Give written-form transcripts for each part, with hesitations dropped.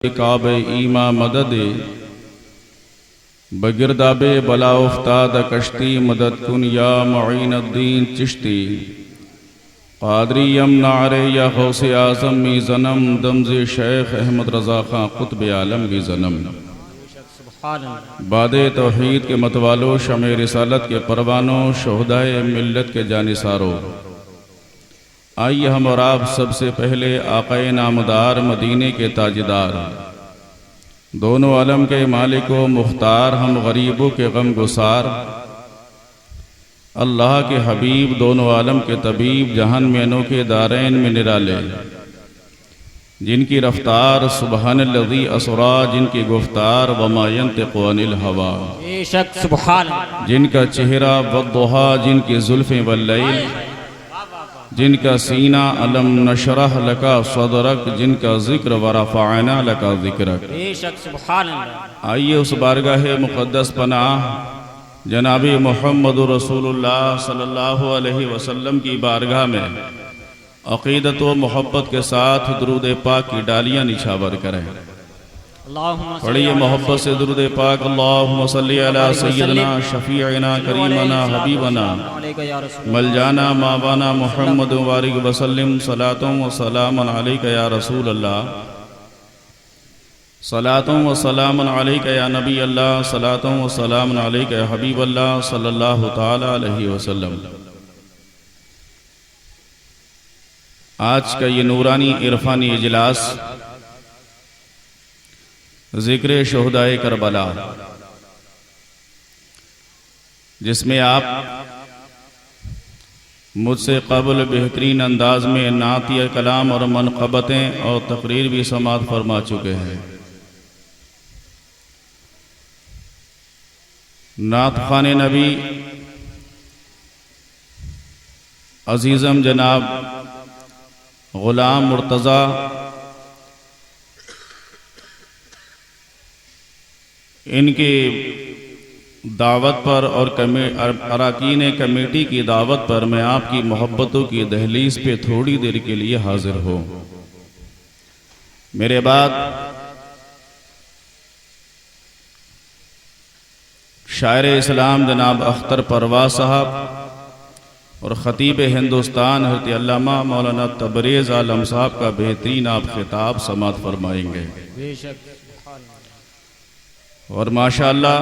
काब ईमा मदद बगिरदाबे बला उफ्ताद कश्ती मदद कुन या मुईनुद्दीन चिश्ती क़ादरी यम नारे या गौसे आज़म मी ज़नम दमज़े शेख अहमद रज़ा खां क़ुत्ब आलम की ज़नम बादे तौहीद के मतवालो शमे रिसालत के परवानों शोहदाए मिल्लत के जानिसारो। आइए हम और आप सबसे पहले आक़ाए नामदार मदीने के ताजदार दोनों आलम के मालिक व मुख्तार हम गरीबों के गम गुसार अल्लाह के हबीब दोनों आलम के तबीब जहान में अनोखे दारैन में निराले जिनकी रफ्तार सुबहानल्लज़ी असरा जिनकी गुफ्तार वमा यंतिक़ु अनिल हवा बेशक सुभान जिनका चेहरा वद्दुहा जिनकी जुल्फ़ें वल्लैल जिनका सीना अलम नशरह लका सदरक जिनका जिक्र वरफ़अना लका ज़िक्रक। बेशक सुभान। आइए उस बारगाह मुक़द्दस पनाह जनाबी मुहम्मद रसूलुल्लाह सल्लल्लाहु अलैहि वसल्लम की बारगाह में अक़ीदत व मोहब्बत के साथ दुरूद पाक की डालियाँ निछावर करें। पढ़िए मोहब्बत से दुरूद पाक। अल्लाहुम्मा सल्ली अला सय्यदना शफ़ीअना करीमना हबीबना मलजाना मावाना मुहम्मद वारिक वसल्लम सलातों व सलामन अलैका या रसूल अल्लाह सलातों व सलामन अलैका या नबी अल्लाह सलातों व सलामन अलैका या हबीब अल्लाह सल्लल्लाहु ताला अलैहि वसल्लम। आज का ये नूरानी इरफानी इजलास ज़िक्र शोहदाए करबला जिसमें आप मुझसे क़ब्ल बेहतरीन अंदाज में नातिया कलाम और मनक़बतें और तकरीर भी समाअत फरमा चुके हैं। नात ख़ाने नबी अज़ीज़म जनाब ग़ुलाम मुर्तज़ा इनकी दावत पर और अरकान कमेटी की दावत पर मैं आपकी मोहब्बतों की दहलीज पे थोड़ी देर के लिए हाजिर हूँ। मेरे बाद शायर इस्लाम जनाब अख्तर परवाज़ साहब और ख़तीब हिंदुस्तान हज़रत अल्लामा मौलाना तबरेज़ आलम साहब का बेहतरीन आप खिताब समाअत फरमाएंगे। और माशाअल्लाह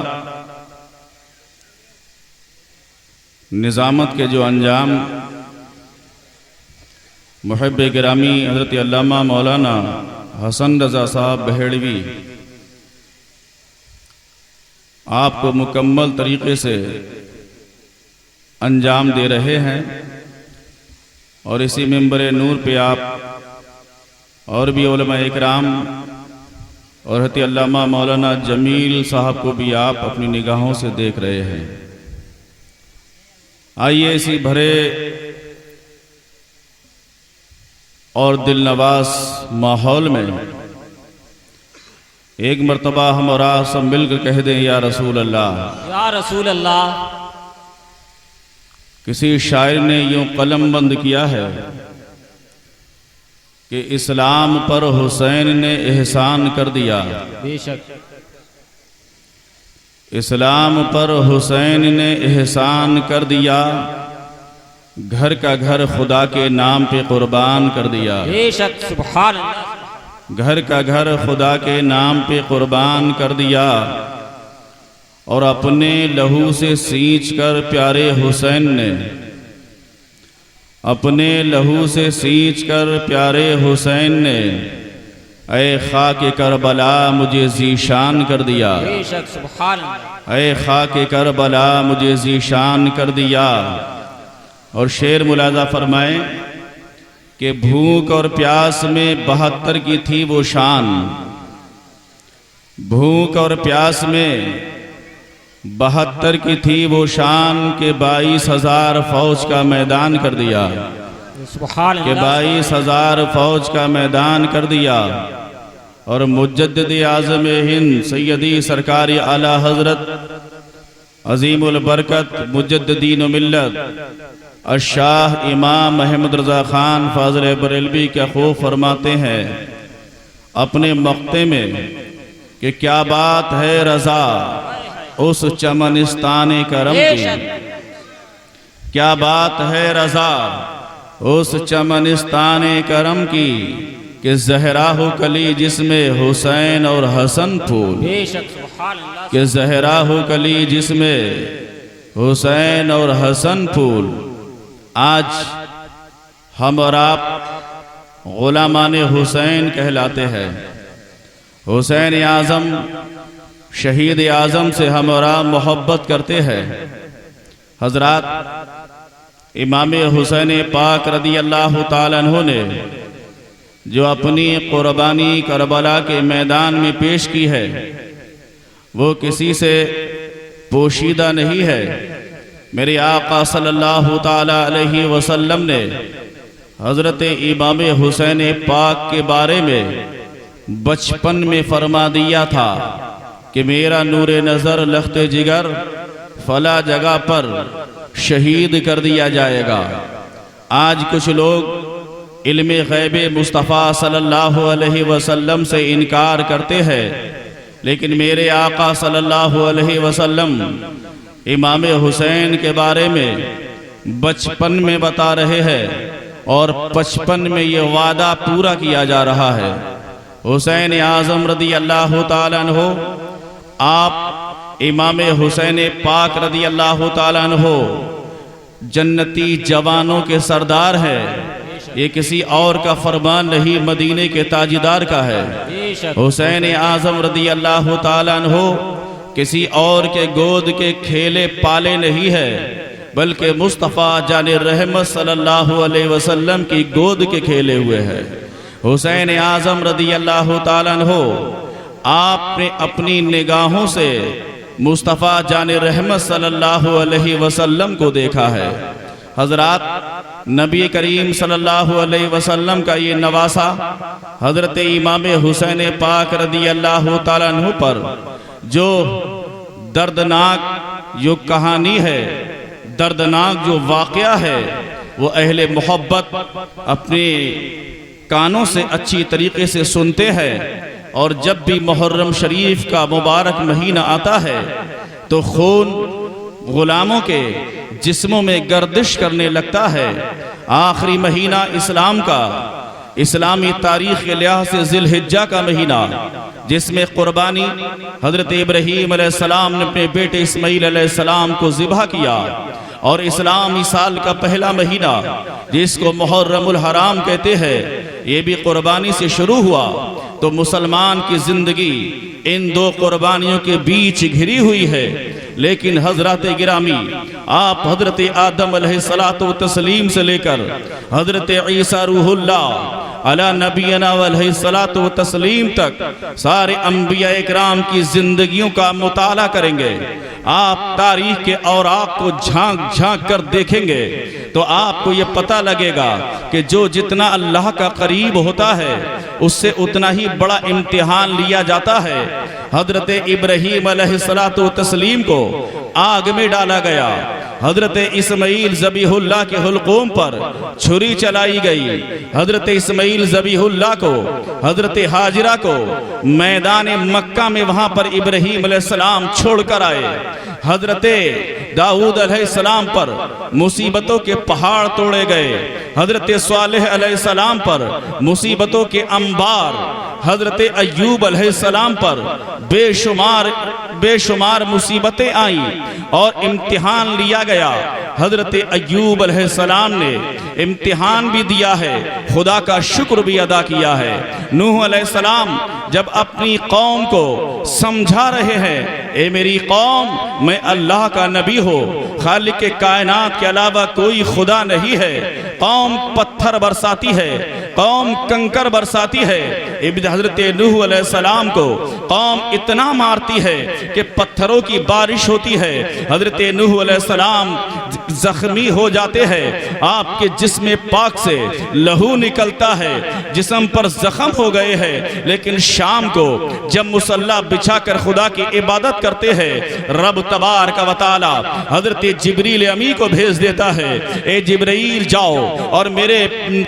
निज़ामत के जो अंजाम मुहिब गिरामी हज़रत अल्लामा मौलाना हसन रज़ा साहब बहेड़वी आपको मुकम्मल तरीक़े से अंजाम दे रहे हैं। और इसी मिंबर नूर पे आप और भी उलमा इकराम और हज़रत अल्लामा मौलाना जमील साहब को भी आप अपनी निगाहों से देख रहे हैं। आइए इसी भरे और दिलनवाज माहौल में एक मर्तबा हम और आप सब मिलकर कह दें या रसूल अल्लाह या रसूल अल्लाह। किसी शायर ने यूं कलम बंद किया है कि इस्लाम पर हुसैन ने एहसान कर दिया। बेशक इस्लाम पर हुसैन ने एहसान कर दिया, घर का घर खुदा के नाम पे कुर्बान कर दिया। बेशक सुभान अल्लाह। घर का घर खुदा के नाम पे कुर्बान कर दिया और अपने लहू से सींच कर प्यारे हुसैन ने अपने लहू से सींच कर प्यारे हुसैन ने ऐ खाके करबला मुझे ज़ीशान कर दिया। बेशक सुभान अल्लाह। ऐ खाके करबला मुझे ज़ीशान कर दिया। और शेर मुलाजा फरमाए कि भूख और प्यास में 72 की थी वो शान, भूख और प्यास में 72 की थी वो शान के 22,000 फौज का मैदान कर दिया, के 22,000 फौज का मैदान कर दिया। और मुजद्दिद आज़म हिंद सैयदी सरकारी आला हजरत अजीमुल बरकत मुजद्दिदीन मिल्लत अशाह इमाम अहमद रज़ा खान फाज़िल बरेलवी क्या खूब फरमाते हैं, अपने मक्ते में कि क्या बात है रजा उस चमनिस्तान करम की, क्या बात है रजा उस चमनिस्तान करम की कि ज़हरा हो कली जिसमें हुसैन और हसन फूल, बेशक सुभान अल्लाह, कि ज़हरा हो कली जिसमें हुसैन और हसन फूल। आज हम और आप गुलामान हुसैन कहलाते हैं। हुसैन आज़म शहीद आज़म से हम और आप मोहब्बत करते हैं। हज़रात इमाम हुसैन पाक रदी अल्लाह ताला अन्हु ने जो अपनी कुर्बानी करबला के मैदान में पेश की है वो किसी से पोशीदा नहीं है। मेरे आका सल्लल्लाहु ताला अलैहि वसल्लम ने हज़रत इमाम हुसैन पाक के बारे में बचपन में फरमा दिया था कि मेरा नूरे नज़र लख्ते जिगर फला जगह पर शहीद कर दिया जाएगा। आज कुछ लोग इल्मे गैबे मुस्तफ़ा सल्लल्लाहु अलैहि वसल्लम से इनकार करते हैं, लेकिन मेरे आका सल्लल्लाहु अलैहि वसल्लम इमाम हुसैन के बारे में बचपन में बता रहे हैं और 55 में ये वादा पूरा किया जा रहा है। हुसैन आज़म रदी अल्लाह ताला अन्हु, आप इमाम हुसैन पाक रदी अल्लाह ताला अन्हु जन्नती जवानों के सरदार है। ये किसी और का फरमान नहीं, मदीने के ताजदार का है। हुसैन आज़म रदी अल्लाह ताला अन्हु किसी और के गोद के खेले पाले नहीं है, बल्कि मुस्तफ़ा जाने रहमत सल्लल्लाहु अलैहि वसल्लम की गोद के खेले हुए हैं। हुसैन आज़म रदी अल्लाह ताला अन्हु, आपने अपनी निगाहों से मुस्तफ़ा जाने रहमत सल्लल्लाहु अलैहि वसल्लम को देखा है। हज़रात नबी करीम सल्लल्लाहु अलैहि वसल्लम का ये नवासा हज़रत इमाम हुसैन पाक रदी अल्लाह ताला अन्हु पर जो दर्दनाक जो कहानी है, दर्दनाक जो वाक़या है, वो अहले मोहब्बत अपने कानों से अच्छी तरीके से सुनते हैं। और जब भी मुहर्रम शरीफ का मुबारक महीना आता है तो खून गुलामों के जिस्मों में गर्दिश करने लगता है। आखिरी महीना इस्लाम का, इस्लामी तारीख़ के लिहाज से ज़िलहिज्जा का महीना, जिसमें कुर्बानी हज़रत इब्राहीम अलैहिस्सलाम ने अपने बेटे इस्माईल अलैहिस्सलाम को ज़िबह किया। और इस्लामी साल का पहला महीना जिसको मुहर्रमुल हराम कहते हैं, ये भी कुर्बानी से शुरू हुआ। तो मुसलमान की ज़िंदगी इन दो कुर्बानियों के बीच घिरी हुई है। लेकिन हज़रत गिरामी, आप हज़रत आदम अलैहिस्सलातु तस्लीम से लेकर हज़रत ईसा रूहुल्लाह अला नबीना अलैहिस्सलातु तस्लीम तक सारे अंबिया इकराम की ज़िंदगियों का मुताला करेंगे। आप तारीख़ के औराक़ को झांक झांक कर देखेंगे तो आपको ये पता लगेगा कि जो जितना अल्लाह का करीब होता है उससे उतना ही बड़ा इम्तिहान लिया जाता है। हज़रत इब्राहीम अलैहिस्सलातु तस्लीम को आग में डाला गया। हज़रत इस्माईल ज़बीहुल्लाह के हुल्क़ूम पर छुरी चलाई गई। हज़रत इस्माईल ज़बीहुल्लाह को, हज़रत हाजिरा को मैदान मक्का में वहाँ पर इब्राहीम अलैहिस्सलाम छोड़ कर आए। हज़रत दाऊद अलैहिस्सलाम पर मुसीबतों के पहाड़ तोड़े गए। हज़रत स्वालेह अलैहिस्सलाम पर मुसीबतों के अंबार, हज़रत अय्यूब अलैहिस्सलाम पर बेशुमार मुसीबतें आईं और इम्तिहान लिया गया। हज़रत अय्यूब अलैहिस्सलाम ने इम्तिहान भी दिया है, खुदा का शुक्र भी अदा किया है। नूह अलैहिस्सलाम जब अपनी कौम को समझा रहे हैं, ए मेरी कौम, मैं अल्लाह का नबी हो, खालिक के कायनात के अलावा कोई खुदा नहीं है। कौम पत्थर बरसाती है, कौम कंकर बरसाती है। हज़रत नूह अलैहिस्सलाम को कौम इतना मारती है कि पत्थरों की बारिश होती है। हज़रत नूह अलैहिस्सलाम जख्मी हो जाते हैं, आपके जिस्म पाक से लहू निकलता है, जिस्म पर जख्म हो गए हैं, लेकिन शाम को जब मुसल्ला बिछाकर खुदा की इबादत करते हैं, रब तबारक व तआला हजरत जिब्रील अमी को भेज देता है, ए जिब्रील जाओ और मेरे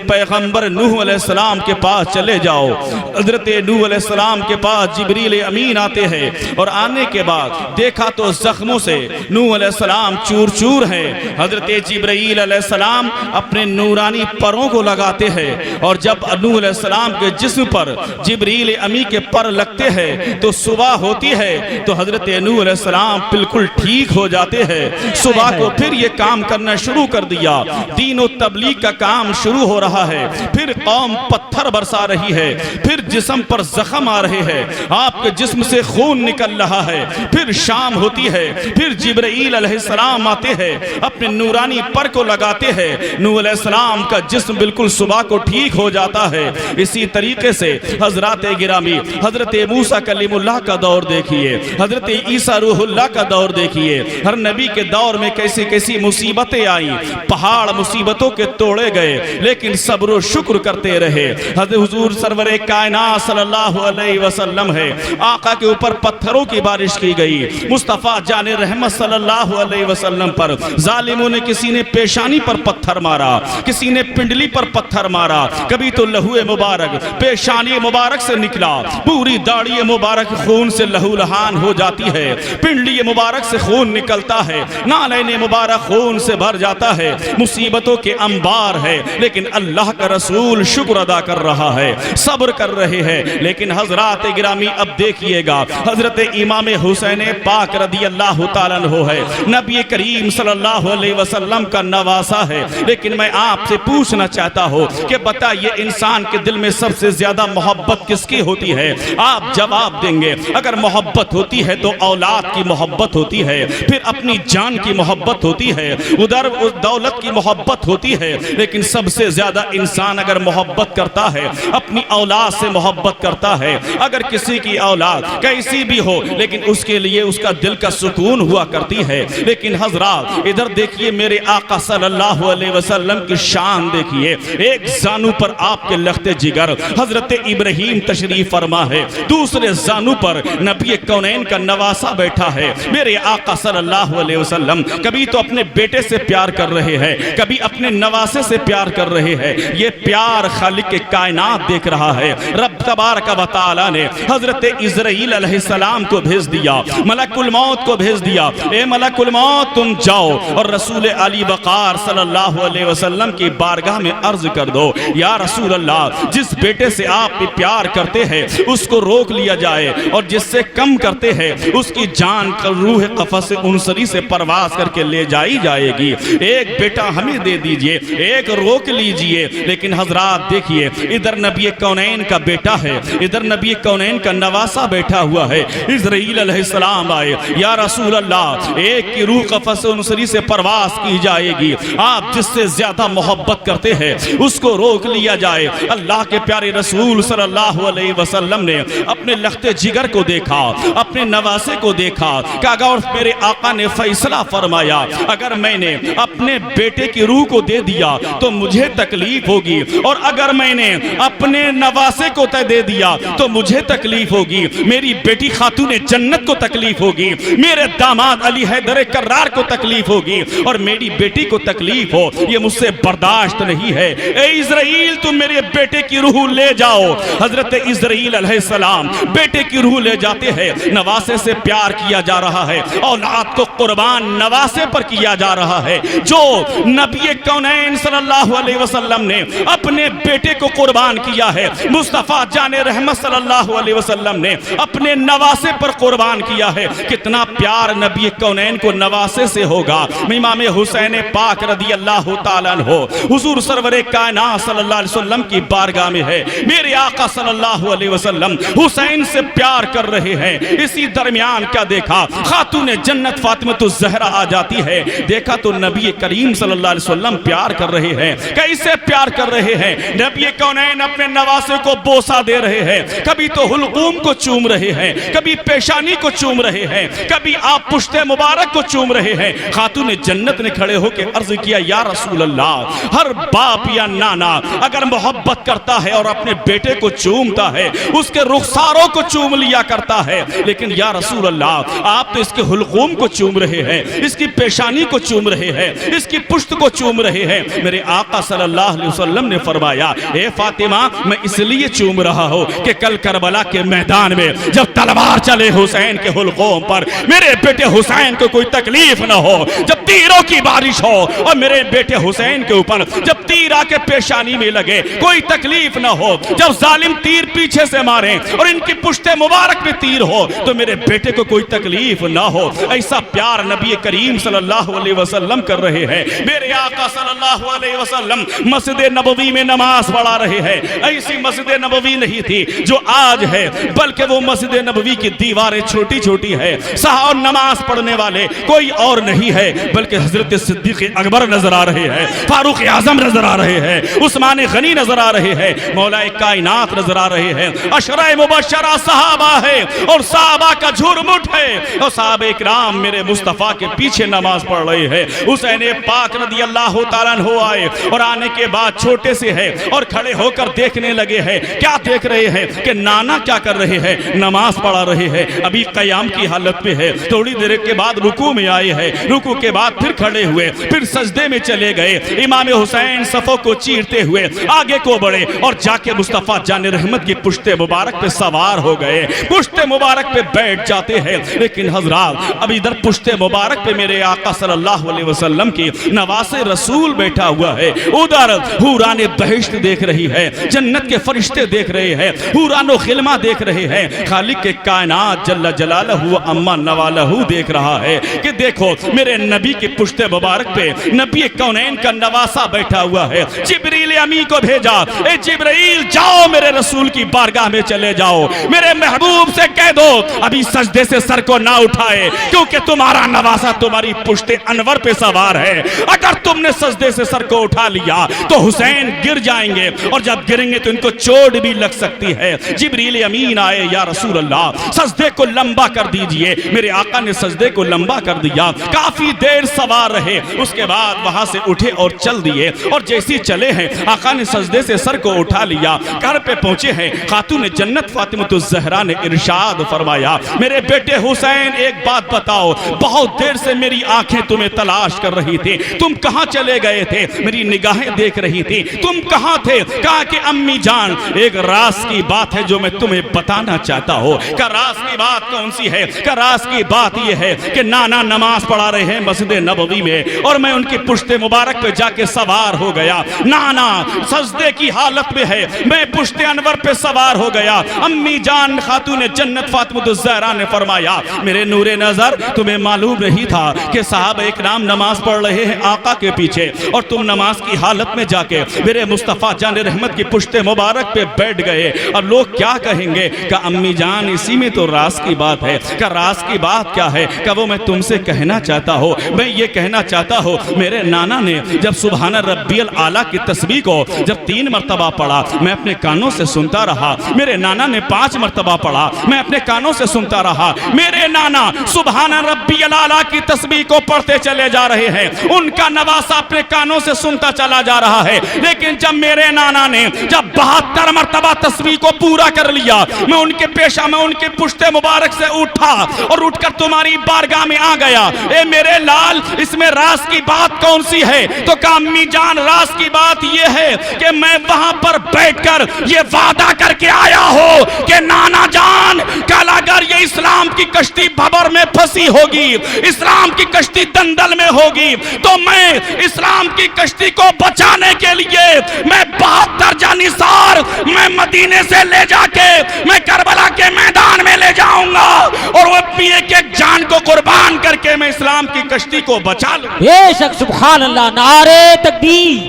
पैगंबर नूह अलैहिस्सलाम के पास चले जाओ। हजरत नूह अलैहिस्सलाम के पास जिब्रील अमीन आते हैं और आने के बाद देखा तो जख्मों से नूह अलैहिस्सलाम चूर चूर हैं। हजरत जिब्रील अलैहिस्सलाम अपने नूरानी परों को लगाते हैं और जब नूह अलैहिस्सलाम के जिस्म पर जिब्रील अमी के पर लगते हैं तो सुबह होती है तो हजरत नूह अलैहिस्सलाम बिल्कुल ठीक हो जाते हैं। सुबह को फिर ये काम करना शुरू कर दिया, दीन और तबलीग का काम शुरू हो रहा है, फिर कौम पत्थर बरसा रही है, फिर जिस्म पर जख्म आ रहे हैं, आपके जिस्म से खून निकल रहा है, फिर शाम होती है, फिर जिब्रील अलैहिस्सलाम आते हैं, अपने नूरानी पर को लगाते हैं, नूह अलैहिस्सलाम का जिस्म बिल्कुल सुबह को ठीक हो जाता है। इसी तरीके से हजरत गिरामी हजरत मूसा कलीमुल्लाह का दौर देखिए, हजरत ईसा रूहुल्लाह का दौर देखिए, हर नबी के दौर में कैसी कैसी मुसीबतें आई, पहाड़ मुसीबतों के तोड़े गए, लेकिन सब्र और शुक्र करते रहे। हजरत हुजूर सरवरे कायनात सल्लल्लाहु अलैहि वसल्लम है, आका के ऊपर पत्थरों की बारिश की गई, मुस्तफा जाने रहमत सल्लल्लाहु अलैहि वसल्लम पर जालिमों ने किसी ने पेशानी पर पत्थर मारा, किसी ने पिंडली पर पत्थर मारा, कभी तो लहू मुबारक पेशानी मुबारक से निकला, पूरी दाढ़ी मुबारक खून से लहूलहान हो जाती है, पिंडली मुबारक से खून निकलता है, नालैन मुबारक खून से भर जाता है, मुसीबतों के अंबार है, लेकिन अल्लाह का रसूल शुक्र अदा कर रहा है, सब्र कर रहे हैं। लेकिन हजरत गिरामी अब देखिएगा, हजरत इमाम हुसैन पाक रदी अल्लाह तआला अन्हु है, नबी करीम सल्लल्लाहु अलैहि वसल्लम का नवासा है, लेकिन मैं आपसे पूछना चाहता हूँ कि बताइए इंसान के दिल में सबसे ज्यादा मोहब्बत किसकी होती है? आप जवाब देंगे अगर मोहब्बत होती है तो औलाद की मोहब्बत होती है, फिर अपनी जान की मोहब्बत होती है, उधर उस दौलत की मोहब्बत होती है, लेकिन सबसे ज्यादा इंसान अगर मोहब्बत करता है अपनी औलाद से मोहब्बत करता है। अगर किसी की औलाद कैसी भी हो लेकिन उसके लिए उसका दिल का सुकून हुआ करती है। लेकिन हजरात इधर देखिए, मेरे आका सल्लल्लाहु अलैहि वसल्लम की शान देखिए, एक जानू पर आपके लख्ते जिगर हजरत इब्राहीम तशरीफ फरमा है, दूसरे जानू पर नबी कौनैन का नवासा बैठा है। मेरे आका सल्लल्लाहु अलैहि वसल्लम कभी तो अपने बेटे से प्यार कर रहे हैं, कभी अपने नवासे से प्यार कर रहे हैं। ये प्यार खालिक के कायनात देख रहा है। रब तबारक व तआला ने हजरत इज़राइल अलैहिस्सलाम को भेज दिया, मलकुल मौत को भेज दिया, ए मलकुल मौत तुम जाओ और रसूल अली वक़ार सल्लल्लाहु अलैहि वसल्लम की बारगाह में अर्ज कर दो, या रसूल अल्लाह, जिस बेटे से आप प्यार करते हैं उसको रोक लिया जाए और जिससे कम करते हैं उसकी जान रूह कफ़स उनसरी से परवास करके ले जाई जाएगी। एक बेटा हमें दे दीजिए, एक रोक लीजिए। लेकिन हजरात देखिए, इधर नबी कौनैन का बेटा है, इधर नबी कौनैन का नवासा बैठा हुआ है। इज़राइल अलैहिस्सलाम आए, या रसूल अल्लाह, एक की रूह कफ़स उनसरी से परवास की जाएगी, आप जिससे ज्यादा मोहब्बत करते हैं उसको रोक लिया जाए। अल्लाह के प्यारे रसूल सल्लल्लाहु अलैहि वसल्लम ने अपने लख्ते जिगर को देखा, अपने नवासे को देखा, कहा और मेरे आका ने फैसला फरमाया, अगर मैंने अपने बेटे की रूह को दे दिया तो मुझे तकलीफ होगी, और अगर मैंने अपने नवासे को दे दिया तो मुझे तकलीफ होगी, मेरी बेटी खातून जन्नत को तकलीफ होगी, मेरे दामाद अली हैदर कर्रार को तकलीफ होगी, और मेरी बेटी को तकलीफ हो, ये मुझसे बर्दाश्त नहीं है। ए इज़राइल, तुम मेरे बेटे की रूह ले जाओ। हजरत इज़राइल अलैहिस्सलाम बेटे की रूह ले जाते हैं। नवासे से प्यार किया जा रहा है, औलाद को कुर्बान नवासे पर किया जा रहा है। जो नबी कौनैन सल्लल्लाहु अलैहि वसल्लम ने अपने बेटे को कुर्बान किया है, मुस्तफा जाने रहमत सल्लल्लाहु अलैहि वसल्लम ने अपने नवासे पर कुर्बान किया है। कितना प्यार नबी कौनैन को नवासे से होगा। इमाम हुसैन पाक रदी अल्लाह तआला अन्हु हुजूर सरवरे कायनात सल्लल्लाहु अलैहि वसल्लम की बारगाह में है। मेरे आका सल्लल्लाहु अलैहि वसल्लम हुसैन से प्यार कर रहे हैं। इसी दरमियान क्या देखा, खातून जन्नत फातिमतुज़ ज़हरा आ जाती है। देखा तो नबी करीम सल्लल्लाहु अलैहि वसल्लम प्यार कर रहे हैं। कैसे प्यार कर रहे हैं? नबी कौनैन अपने नवासे को बोसा दे रहे हैं, कभी तो हुलकूम को चूम रहे हैं, कभी पेशानी को चूम रहे हैं, कभी आप पुश्ते मुबारक को चूम रहे हैं। खातून जन्नत ने खड़े होकर अर्ज किया, या रसूल अल्लाह, हर बाप या नाना अगर मोहब्बत करता है और अपने बेटे को चूमता है, उसके रुखसारों को चूम लिया करता है, लेकिन या रसूल अल्लाह, आप तो इसके हुलकूम को चूम रहे हैं, इसकी पेशानी को चूम रहे हैं, इसकी पुश्त को चूम रहे हैं। मेरे आका सल्लल्लाहु अलैहि वसल्लम ने फरमाया, ए फातिमा, मैं इसलिए चूम रहा हूं कि कल करबला के मैदान में जब तलवार चले हुसैन के हुलकूम पर, मेरे बेटे हुसैन को कोई तकलीफ ना हो, जब तीरों की बारिश हो और मेरे बेटे हुसैन के ऊपर जब तीर आके पेशानी में लगे, कोई तकलीफ ना हो, जब जालिम तीर पीछे से मारे और इनकी पुश्ते मुबारक में तीर हो तो मेरे बेटे को कोई तकलीफ ना हो। ऐसा प्यार नबी करीम सल्लल्लाहु अलैहि वसल्लम कर रहे हैं। मेरे आका सल्लल्लाहु अलैहि वसल्लम मस्जिद नबवी में नमाज पढ़ा रहे हैं। ऐसी मस्जिद नबवी नहीं थी जो आज है, बल्कि वो मस्जिद नबवी की दीवारें छोटी छोटी है। साहब नमाज पढ़ने वाले कोई और नहीं है बल्कि हजरत सिद्दीक अकबर नजर आ रहे हैं, फारूक आजम नजर आ रहे हैं, उस्मान गनी नजर आ रहे हैं, मौलाए कायनात नजर आ रहे हैं, अशराए मुबश्शरा सहाबा है और सहाबा का झुरमुट है और साहब इकराम मेरे मुस्तफा के पीछे नमाज पढ़ रहे हैं। हुसैन पाक रज़ी अल्लाह तआला अन्हु आए और आने के बाद छोटे से है और खड़े होकर देखने लगे हैं। क्या देख रहे हैं कि नाना क्या कर रहे हैं, नमाज पढ़ा रहे हैं, अभी कयाम की हालत में है। थोड़ी देर के बाद रुकू में आए हैं, रुकू के बाद फिर खड़े हुए, फिर सजदे में चले गए। इमाम हुसैन सफों को चीरते हुए आगे को बढ़े और जाके मुस्तफा जान रहमत की पुश्ते मुबारक पे सवार हो गए, पुश्ते मुबारक पे बैठ जाते हैं। लेकिन हजरात, अब इधर पुश्ते मुबारक पे मेरे आका सल्लल्लाहु अलैहि वसल्लम की नवासे रसूल बैठा हुआ है, उधर हुराने बहिश्त देख रही है, जन्नत के फरिश्ते देख रहे हैं, हुरानो खिलमा देख रहे हैं, खालिक के कायनात जल्ल जलालहु अम्मा नवालहु देख रहा है कि देखो मेरे नबी की पुश्ते मुबारक पे नबी कौनैन का नवासा बैठा हुआ है। जिब्रील अमी को भेजा, ए जिब्रील जाओ मेरे रसूल की बारगाह में चले जाओ, मेरे महबूब से कह दो अभी सजदे से सर को ना उठाए, क्योंकि तुम्हारा नवासा तुम्हारी पुश्ते अनवर पे सवार है। अगर तुमने सजदे से सर को उठा लिया तो हुसैन गिर जाएंगे और जब गिरेंगे तो इनको चोट भी लग सकती है। जिब्रील अमीन आए, या रसूल अल्लाह सजदे को लंबा कर दीजिए। मेरे आका ने सजदे को लंबा कर दिया, काफी देर सवार रहे, उसके बाद वहां से उठे और चल दिए और जैसी चले हैं आका ने सजदे से सर को उठा लिया। घर पे पहुंचे हैं, खातून जन्नत फातिमतुज ज़हरा ने इरशाद फरमाया, मेरे बेटे हुसैन एक बात बताओ, बहुत देर से मेरी आंखें तुम्हें तलाश कर रही थी, तुम कहां चले गए थे, मेरी निगाहें देख रही थी, तुम कहां थे? कहा कि अम्मी जान, एक राज की बात है जो मैं तुम्हें बताना चाहता हूं। का राज की बात कौन सी है? का राज की बात यह है कि नाना नमाज पढ़ा रहे हैं मस्जिद नबवी में और मैं उनकी पुश्ते मुबारक पे जाके सवार हो गया। नाना सजदे की हालत में है, मैं पुश्ते अनवर पे सवार हो गया। अम्मी जान खातून जन्नत फातिमतुज ज़हरा ने फरमाया, मेरे नूरे नजर तुम्हें मालूम नहीं था कि साहब इकराम नमाज पढ़ रहे हैं आका के पीछे और तुम नमाज की हालत में जाके मेरे मुस्तफा जान रहमत की पुश्ते मुबारक पे बैठ गए और लोग क्या कहेंगे? का अम्मी जान इसी में तो राज की बात है। का राज की बात क्या है? का वो मैं तुमसे कहना चाहता हूँ, मैं ये कहना चाहता हूँ, मेरे नाना ने जब सुबहान रब्बियल आला की तस्बीह को जब 3 मरतबा पढ़ा, मैं अपने कानों से सुनता रहा। मेरे नाना ने 5 मरतबा पढ़ा, मैं अपने कानों से सुनता रहा। मेरे नाना सुबहान रब्बियल आला की तस्बीह को पढ़ते चले जा रहे हैं, उनका नवासा अपने कानों से सुनता चला जा रहा है। लेकिन जब मेरे नाना ने जब 72 मरतबा तस्बीह को पूरा कर लिया, मैं उनके पेशा में उनके पुश्ते मुबारक से उठा और उठकर तुम्हारी बारगाह में आ गया। ए मेरे लाल, इसमें राज की बात कौन सी है? तो कहा अम्मी जान, राज की बात यह है कि मैं वहां पर बैठकर ये वादा करके आया हूं कि नाना जान, कल अगर ये इस्लाम की कश्ती भंवर में फंसी होगी, इस्लाम की कश्ती दंदल में होगी, तो मैं इस्लाम की कश्ती को बचाने के लिए मैं 72 जानिसार मैं मदीने से ले जाके मैं करबला के मैदान में ले जाऊंगा और वो अपनी एक जान को कुर्बान करके मैं इस्लाम की कश्ती को बचा लूं। बेशक सुभान अल्लाह, नारे तकबीर,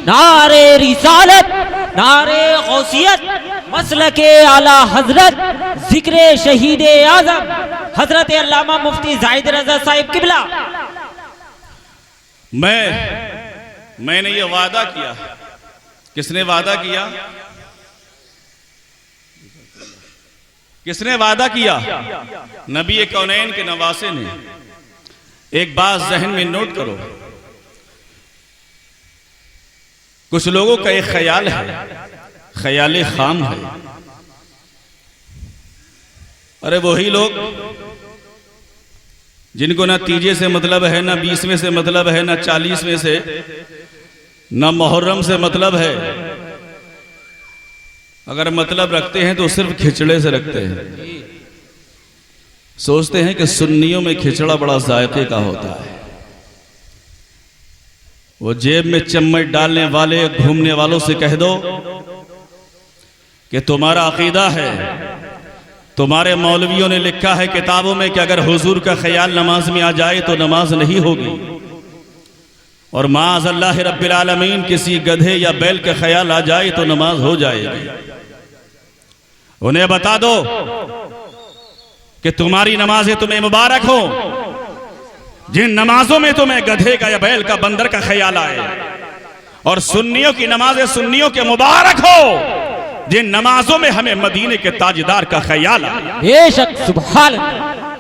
नारे रिसालत, नारे गौसियत, मसलके आला हजरत, जिक्रे शहीद आजम हजरत अल्लामा मुफ्ती जाहिद रजा साहिब किबला। मैंने ये वादा किया। किसने वादा किया? किसने वादा किया? नबी कौनैन के नवासे ने। एक बात जहन में नोट करो, कुछ लोगों का एक ख्याल है, ख्याल खाम है। अरे वही लोग जिनको ना तीजे से मतलब है, ना 20वें से मतलब है, ना 40वें से, ना मुहर्रम से मतलब है, अगर मतलब रखते हैं तो सिर्फ खिचड़े से रखते हैं। सोचते हैं कि सुन्नियों में खिचड़ा बड़ा जायके का होता है। वो जेब में चम्मच डालने वाले घूमने वालों से कह दो कि तुम्हारा अकीदा है, तुम्हारे मौलवियों ने लिखा है किताबों में कि अगर हुजूर का ख्याल नमाज में आ जाए तो नमाज नहीं होगी, और माज़ अल्लाह रब्बिल आलमीन किसी गधे या बैल का ख्याल आ जाए तो नमाज हो जाएगी। उन्हें बता दो कि तुम्हारी नमाजें तुम्हें मुबारक हो जिन नमाजों में तुम्हें गधे का या बैल का बंदर का ख्याल आए, और सुन्नियों की नमाजें सुन्नियों के मुबारक हो जिन नमाजों में हमें मदीने के ताजदार का ख्याल आए। बेशक सुभान अल्लाह।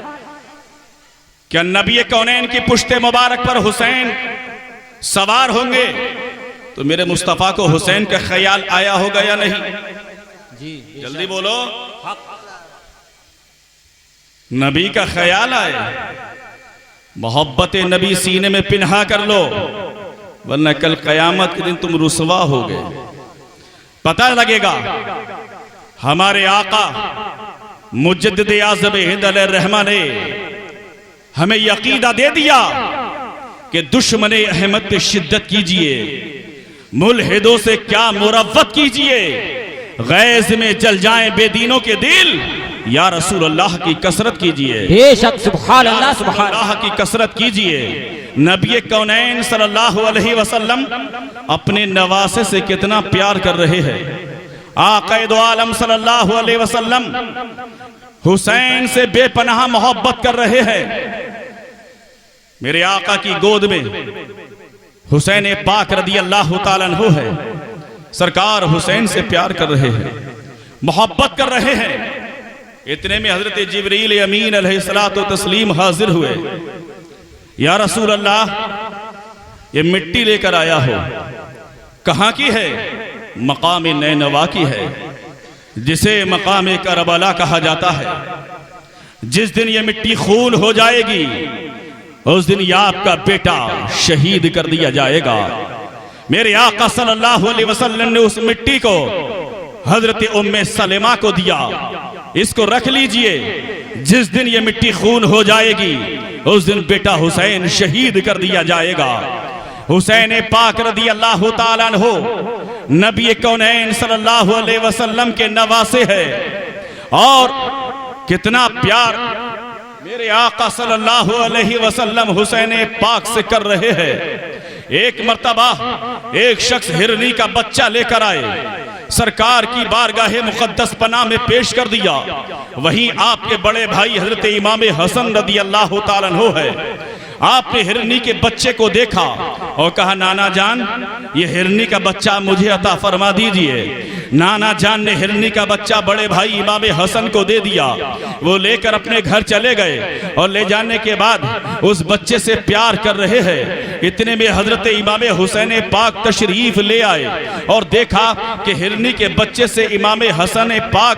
क्या नबी कौनैन की पुश्ते मुबारक पर हुसैन सवार होंगे तो मेरे मुस्तफा को हुसैन का ख्याल आया होगा या नहीं? जी जल्दी बोलो। नबी का ख्याल आए, मोहब्बत नबी सीने में पिन्हा कर लो, वरना कल कयामत के दिन तुम रुसवा होगे। पता लगेगा हमारे आका मुजद्दिद आज़म हिंद अलैहिर्रहमान ने हमें ये अकीदा दे दिया कि दुश्मने अहमद पे शिद्दत कीजिए, मुल्हिदों से क्या मुरव्वत कीजिए, गैज़ में जल जाएं बेदीनों के दिल, या रसूल अल्लाह की कसरत कीजिए। बेशक सुभान अल्लाह, सुभान अल्लाह की कसरत कीजिए। नबी कौनैन सल्लल्लाहु अलैहि वसल्लम अपने नवासे से कितना प्यार कर रहे हैं। आक़ाए दो आलम सल्लल्लाहु अलैहि वसल्लम हुसैन से बेपनाह मोहब्बत कर रहे हैं। मेरे आका की गोद में हुसैन पाक रदी अल्लाह तआला अन्हु है। सरकार हुसैन से प्यार कर रहे हैं, मोहब्बत कर रहे हैं। इतने में हजरत जिब्रील अमीन अलैहिस्सलातु तस्लीम हाजिर हुए। या रसूल अल्लाह, ये मिट्टी लेकर आया हो, कहाँ की है? मकाम नैनवा की है, जिसे मकाम करबला कहा जाता है। जिस दिन ये मिट्टी खून हो जाएगी उस दिन यह आपका बेटा शहीद कर दिया जाएगा। मेरे आका सल्लल्लाहु अलैहि वसल्लम ने उस मिट्टी को हजरत उम्मे सलेमा को दिया, इसको रख लीजिए, जिस दिन ये मिट्टी खून हो जाएगी उस दिन बेटा हुसैन शहीद कर दिया जाएगा। हुसैन पाक रदी अल्लाह तआला अन्हु नबी कौनैन सल्लल्लाहु अलैहि वसल्लम के नवासे है, और कितना प्यार मेरे आका सल्लल्लाहु अलैहि वसल्लम हुसैन पाक से कर रहे हैं। एक मर्तबा एक शख्स हिरनी का बच्चा लेकर आए, सरकार की बारगाहे मुकद्दस पनाह में पेश कर दिया। वहीं आपके बड़े भाई हजरत इमाम हसन रदी अल्लाह तआला अन्हु है। आपने हिरनी के बच्चे को देखा और कहा, नाना जान, ये हिरनी का बच्चा मुझे अता फरमा दीजिए। नाना जान ने हिरनी का बच्चा बड़े भाई इमाम हसन को दे दिया। वो लेकर अपने घर चले गए और ले जाने के बाद उस बच्चे से प्यार कर रहे हैं। इतने में हजरत इमाम हुसैन पाक तशरीफ ले आए और देखा कि हिरनी के बच्चे से इमाम हसन पाक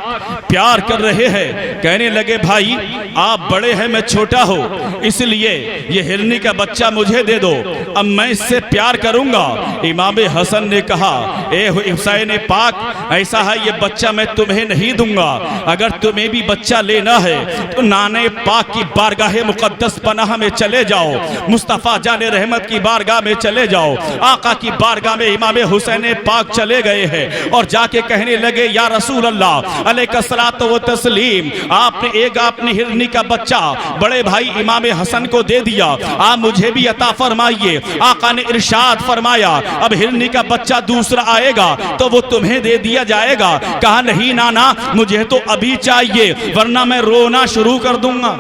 प्यार कर रहे हैं। कहने लगे, भाई आप बड़े हैं, मैं छोटा हूँ, इसलिए ये हिरनी का बच्चा मुझे दे दो, अब मैं इससे प्यार करूंगा। इमाम हसन ने कहा, ए हुसैन पाक, ऐसा है ये बच्चा मैं तुम्हें नहीं दूंगा, अगर तुम्हें भी बच्चा लेना है तो नाने पाक की बारगाह मुकद्दस पनाह में चले जाओ, मुस्तफ़ा जाने रहमत की बारगाह में चले जाओ। आका की बारगाह में इमाम हुसैन पाक चले गए हैं और जाके कहने लगे, या रसूल अल्लाह अलैहिस्सलातु व तस्लीम, आपने हिरनी का बच्चा बड़े भाई इमाम हसन को दे दिया, आप मुझे भी अता फरमाइए। आका ने इरशाद फरमाया, अब हिरनी का बच्चा दूसरा आएगा तो वो तुम्हें दे दिया जाएगा। कहा, नहीं नाना, मुझे तो अभी चाहिए, वरना मैं रोना शुरू कर दूंगा,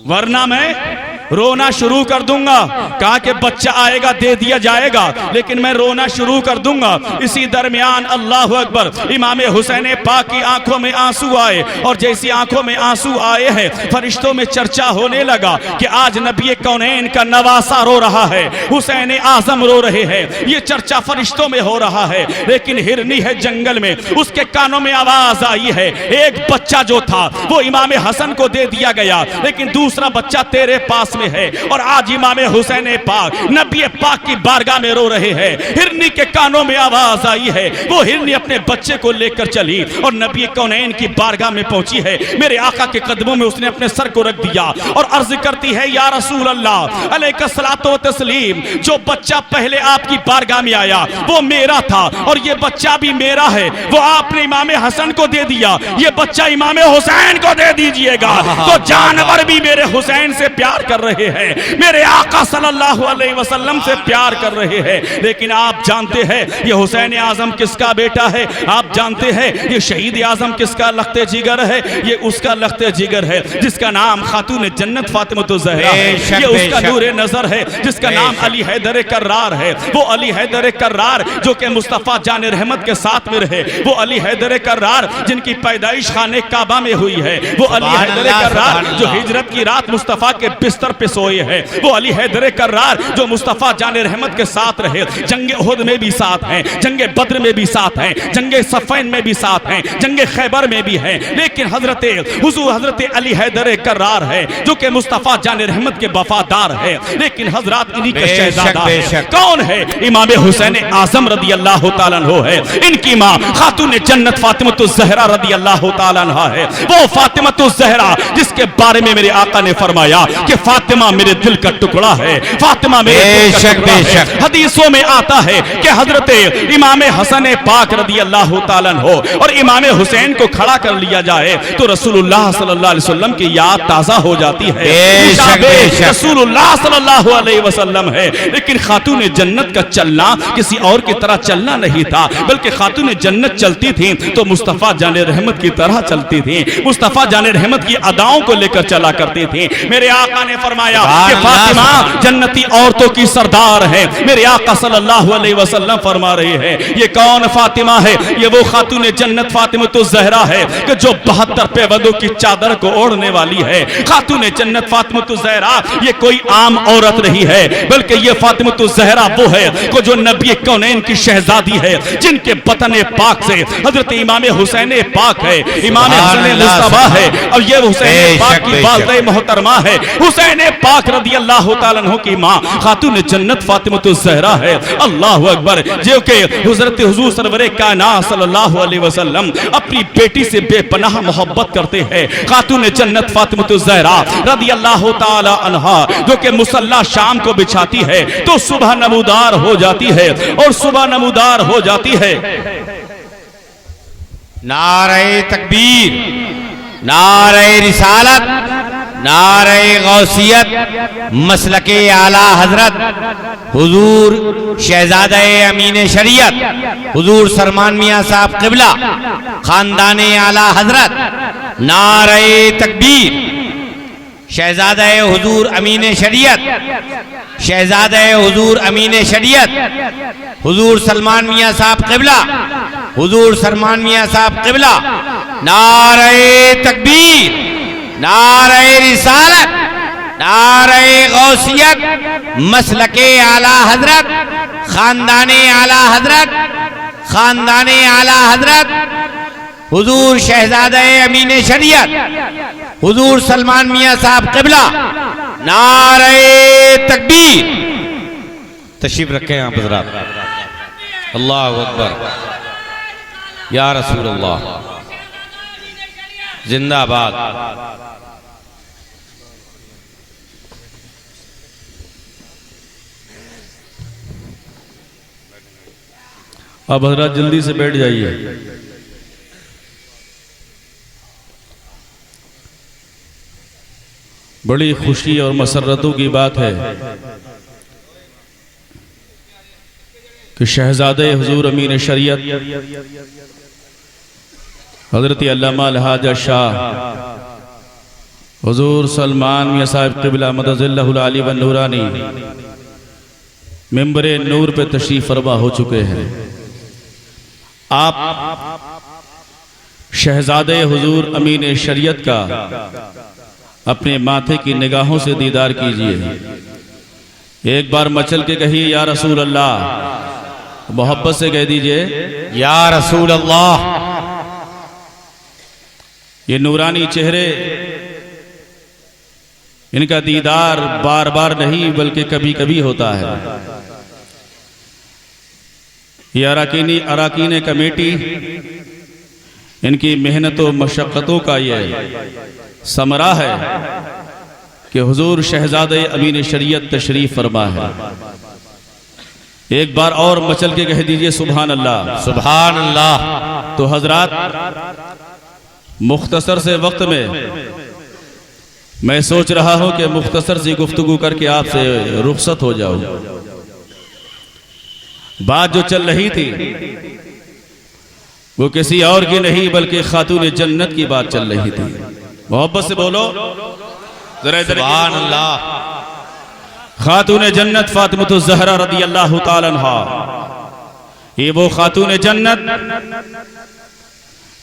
वरना मैं रोना शुरू कर दूंगा। कहा कि बच्चा आएगा दे दिया जाएगा, लेकिन मैं रोना शुरू कर दूंगा। इसी दरमियान अल्लाह अकबर, इमाम हुसैन पाक की आंखों में आंसू आए, और जैसी आंखों में आंसू आए हैं फरिश्तों में चर्चा होने लगा कि आज नबी कौनैन का नवासा रो रहा है, हुसैन आजम रो रहे हैं। ये चर्चा फरिश्तों में हो रहा है, लेकिन हिरनी है जंगल में, उसके कानों में आवाज आई है, एक बच्चा जो था वो इमाम हसन को दे दिया गया, लेकिन दूसरा बच्चा तेरे पास में है। और आज इमाम हुसैन पाक नबी पाक की बारगाह में रो रहे हैं। हिरनी के कानों में आवाज आई है, वो हिरनी अपने बच्चे को लेकर चली और नबी कौनैन की बारगाह में पहुंची है। मेरे आका के कदमों में उसने अपने सर को रख दिया और अर्ज करती है, या रसूल अल्लाह अलैका सलातो व तस्लीम, जो बच्चा पहले आपकी बारगाह में आया वो मेरा था, और ये बच्चा भी मेरा है। वो आपने इमाम हसन को दे दिया, ये बच्चा इमाम हुसैन को दे दीजिएगा। तो जानवर भी मेरे हुसैन से प्यार कर रहे हैं, मेरे आका सल्लल्लाहु अलैहि वसल्लम से प्यार कर रहे हैं। लेकिन आप जानते हैं ये हुसैन आजम किसका बेटा है? आप जानते हैं ये शहीद आजम किसका लख्ते जिगर है? ये उसका लख्ते जिगर है जिसका नाम खातून जन्नत फातिमा ज़हरा है। ये उसका नूरे नजर है जिसका नाम अली हैदर कर्रार है। वो अली हैदर कर्रार जो कि मुस्तफ़ा जान रहमत के साथ में रहे, वो अली हैदर कर्रार जिनकी पैदाइश खाने काबा में हुई है, वो अली हैदर कर्रार जो हिजरत की रात मुस्तफ़ा के बिस्तर पे सोए हैं, वो अली हैदर कर्रार जो मुस्तफ़ा जान रहमत के साथ रहे, जंगे उहद में भी साथ हैं, जंगे बद्र में भी साथ हैं, जंगे सफ़ैन में भी साथ हैं, जंगे खैबर में भी हैं। लेकिन हजरत अली हैदर कर्रार है जो कि मुस्तफ़ा जान रहमत के वफादार है। लेकिन हजरत इन्हीं का शहजादा है। कौन है? इमाम हुसैन आजम रदी अल्लाह तआला अन्हु है। इनकी माँ खातून जन्नत फातिमा ज़हरा रदी अल्लाह तआला अन्हा है। वो फातिमा ज़हरा जिसके बारे में मेरे आका ने फरमाया कि फातिमा मेरे दिल का टुकड़ा है, फातिमा मेरे दिल का टुकड़ा है। हदीसों में आता है कि हजरत इमाम हसन पाक रदी अल्लाह तआला अन्हु और इमाम हुसैन को खड़ा कर लिया जाए तो रसूलुल्लाह सल्लल्लाहु अलैहि वसल्लम की याद ताजा हो जाती है। रसूलुल्लाह सल्लल्लाहु अलैहि वसल्लम है। लेकिन खातून जन्नत का चलना किसी और की तरह चलना नहीं था, बल्कि खातून जन्नत चलती थी तो मुस्तफ़ा जान रहमत की तरह चलती थी, मुस्तफ़ा जान रहमत की अदाओं को लेकर चला करती थी। मेरे आका ने फरमाया कि फातिमा जन्नती औरतों की सरदार है। मेरे आका सल्लल्लाहु अलैहि वसल्लम फरमा रहे हैं, ये कौन फातिमा है? ये वो खातून जन्नत फातिमा ज़हरा है कि जो 72 पेवदों की चादर को ओढ़ने वाली है। खातून जन्नत फातिमा ज़हरा ये कोई आम औरत नहीं है, बल्कि ये फातिमा ज़हरा वो है को जो नबी कौनैन की शहजादी है, जिनके बतन पाक से हजरत इमाम हुसैन पाक है, इमाम हसन मुस्तफा है, और ये हुसैन पाक की वालिदा मोहतरमा है। हुसैन पाक रदी अल्लाह तआला अन्हु की माँ खातून जन्नत फातिमा ज़हरा है। अल्लाह अकबर। जो कि हजरत हुजूर सरवरे कायनात सल्लल्लाहु अलैहि वसल्लम अपनी बेटी से बेपनाह मोहब्बत करते हैं। खातून जन्नत फातिमा ज़हरा रदी अल्लाह तआला अन्हा जो कि मुसल्ला शाम को बिछाती है तो सुबह नमूदार हो जाती है, और सुबह नमूदार हो जाती है। नारे तकबीर, नारे रिसालत, नारे गौसियत, मसलके आला हजरत हुजूर शहजादा अमीन शरीयत हुजूर सलमान मियां साहब क़िबला खानदाने आला हजरत। नारे तकबीर, शहजादा हुजूर अमीन शरीयत, शहजादा हुजूर अमीन शरीयत हुजूर सलमान मियां साहब क़िबला, हुजूर सलमान मियां साहब क़िबला। नारे तकबीर, नारे रिसालत, नारे गौसियत, मसलके आला हजरत खानदाने आला हजरत, खानदाने आला हजरत हुजूर शहजादा अमीन शरीयत हुजूर सलमान मियां साहब क़िबला। नारे तकबीर। तशरीफ रखें आप हज़रात। अल्लाहु अकबर। या रसूल अल्लाह जिंदाबाद। अब हजरत जल्दी से बैठ जाइए। बड़ी खुशी और मसरतों की बात है कि शहजादे हुजूर अमीन शरीयत हजरत अल्लामा अलहाज शाह हुजूर सलमान मियां साहिब क़िबला मदज़िल्लहुल आली व नूरानी मिंबरे नूर पे तशरीफ फरमा हो चुके हैं। आप शहजादे हुजूर अमीन शरीयत का अपने माथे की निगाहों से दीदार कीजिए। एक बार मचल के कहिए या रसूल अल्लाह, मोहब्बत से कह दीजिए या रसूल अल्लाह। ये नूरानी चेहरे, इनका दीदार बार बार नहीं बल्कि कभी कभी होता है। ये अराकीन कमेटी, इनकी मेहनतों मशक्क़तों का ये समरा है कि हुजूर शहजादे अमीन शरीयत तशरीफ फरमा है। एक बार और मचल के कह दीजिए सुभान अल्लाह, सुभान अल्लाह। तो हजरात, मुख्तसर से वक्त में मैं सोच रहा हूं कि मुख्तसर सी गुफ्तगू करके आपसे रुखसत हो जाऊं। बात जो चल रही थी वो किसी और की नहीं बल्कि खातून जन्नत की बात चल रही थी। मोहब्बत से बोलो जरा इधर। सुभान अल्लाह। खातून जन्नत फातिमा ज़हरा रदी अल्लाह तआला अन्हा, ये वो खातून जन्नत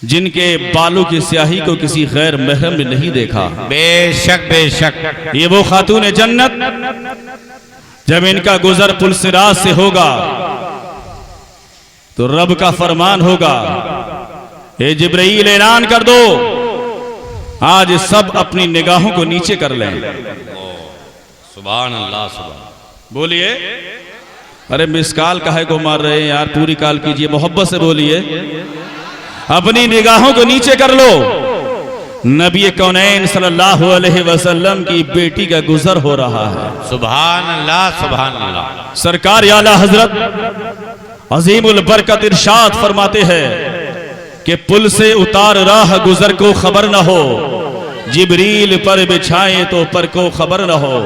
जिनके बालों की स्याही को किसी गैर महरम ने नहीं देखा। बेशक बेशक। ये वो खातून जन्नत जब इनका गुजर पुल सिराज से होगा तो रब का फरमान होगा, ए जिब्राईल ऐलान कर दो आज सब अपनी निगाहों को नीचे कर लें। सुभान अल्लाह। सुभान। बोलिए। अरे मिसकाल काहे को मार रहे हैं यार, पूरी काल कीजिए, मोहब्बत से बोलिए। अपनी निगाहों को नीचे कर लो। नबी कौनैन सल्लल्लाहु अलैहि वसल्लम की बेटी का गुजर हो रहा है। सुभान अल्लाह। सुभान अल्लाह। सरकार आला हजरत अजीमुल बरकत इरशाद फरमाते हैं कि पुल से उतार राह गुजर को खबर न हो, जिब्रील पर बिछाए तो पर को खबर न हो।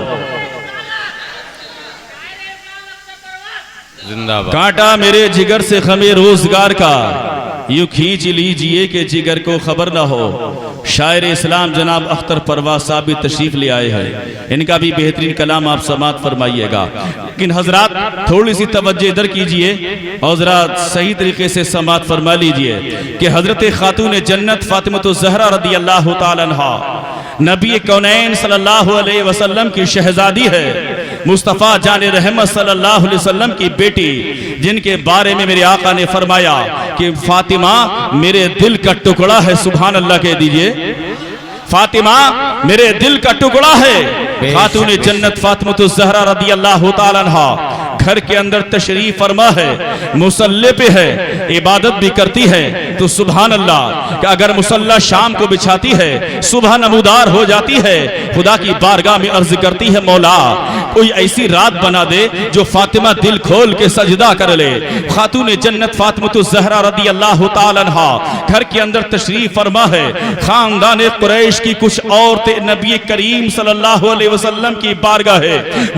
जिंदाबाद। कांटा मेरे जिगर से खमे रोजगार का, यूं खींच लीजिए कि जिगर को खबर ना हो। शायर इस्लाम जनाब अख्तर परवाज साहब भी तशरीफ ले आए हैं, इनका भी बेहतरीन कलाम आप समात फरमाइएगा। लेकिन हजरात थोड़ी सी तवज्जो इधर कीजिए और जरा सही तरीके से समात फरमा लीजिए कि हजरत खातून जन्नत फातिमा ज़हरा रदी अल्लाह तआला अन्हा नबी कौनैन सल्लल्लाहु अलैहि वसल्लम की शहजादी है, मुस्तफ़ा जाने रहमत सल्लल्लाहु अलैहि वसल्लम की बेटी, जिनके बारे में मेरे आका ने फरमाया कि फातिमा मेरे दिल का टुकड़ा है। सुभान अल्लाह कह दीजिए, फातिमा मेरे दिल का टुकड़ा है। खातून जन्नत फातिमा ज़हरा रदी अल्लाह तआला अन्हा घर के अंदर तशरीफ फरमा है, मुसल्ले पे है, इबादत भी करती है। तो सुभान अल्लाह कि अगर मुसल्ला शाम को बिछाती है, सुबह नमूदार हो जाती है, खुदा की बारगाह में अर्ज करती है मौला कोई ऐसी रात बना दे जो फातिमा दिल खोल के सजदा कर ले। खातून जन्नत फातिमा ज़हरा रदी अल्लाह तआला अन्हा घर के अंदर तशरीफ फरमा है। खानदान कुरैश की कुछ औरतें नबी करीम सल्लल्लाहु अलैहि वसल्लम की बारगाह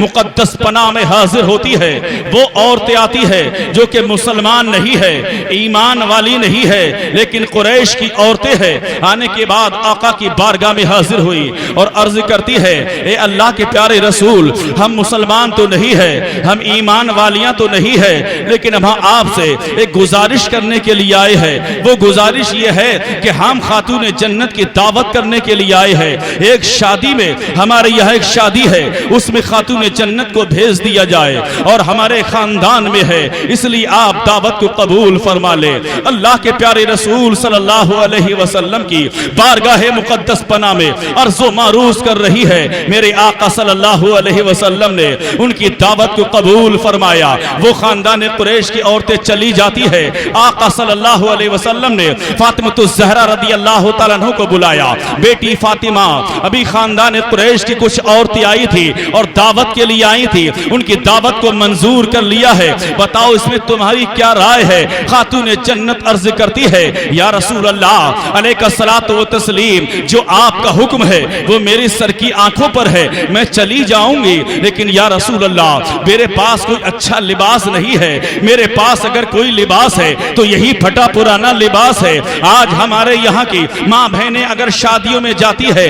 मुकद्दस पनाह में हाजिर होती है। वो औरतें आती है जो कि मुसलमान नहीं है, ईमान वाली नहीं है, लेकिन कुरैश की औरतें हैं। आने के बाद आका की बारगाह में हाजिर हुई और अर्ज करती है, ए अल्लाह के प्यारे रसूल, हम मुसलमान तो नहीं है, हम ईमान वालियां तो नहीं है, लेकिन हम आपसे एक गुजारिश करने के लिए आए हैं। वो गुजारिश ये है कि हम खातून जन्नत की दावत करने के लिए आए हैं। एक शादी में, हमारे यहाँ एक शादी है, उसमें खातून जन्नत को भेज दिया जाए और हमारे खानदान में है, इसलिए आप दावत को कबूल फरमा ले। अल्लाह के प्यारे रसूल सल्लल्लाहु अलैहि वसल्लम की बारगाह मुकद्दस पनाह में अर्ज़ो मारूज कर रही है। मेरे आका सल्लल्लाहु अलैहि वसल्लम ने उनकी दावत को कबूल फरमाया। वो खानदान कुरैश की औरतें चली जाती है। आका सल्लल्लाहु अलैहि वसल्लम ने फातिमा ज़हरा रदी अल्लाह तआला अन्हा को बुलाया। बेटी फातिमा, अभी खानदान कुरैश की कुछ औरतें आई थी और दावत के लिए आई थी, उनकी दावत को मंजूर कर लिया है, बताओ इसमें तुम्हारी क्या राय है? खातून जन्नत अर्ज करती है, या रसूल अल्लाह अलैका सलात व तस्लीम, जो आपका हुक्म है वो मेरी सर की आंखों पर है, मैं चली जाऊंगी, लेकिन या रसूल अल्लाह मेरे पास कोई अच्छा लिबास नहीं है, मेरे पास अगर कोई लिबास है तो यही फटा पुराना लिबास है। आज हमारे यहाँ की माँ बहनें अगर शादियों में जाती है,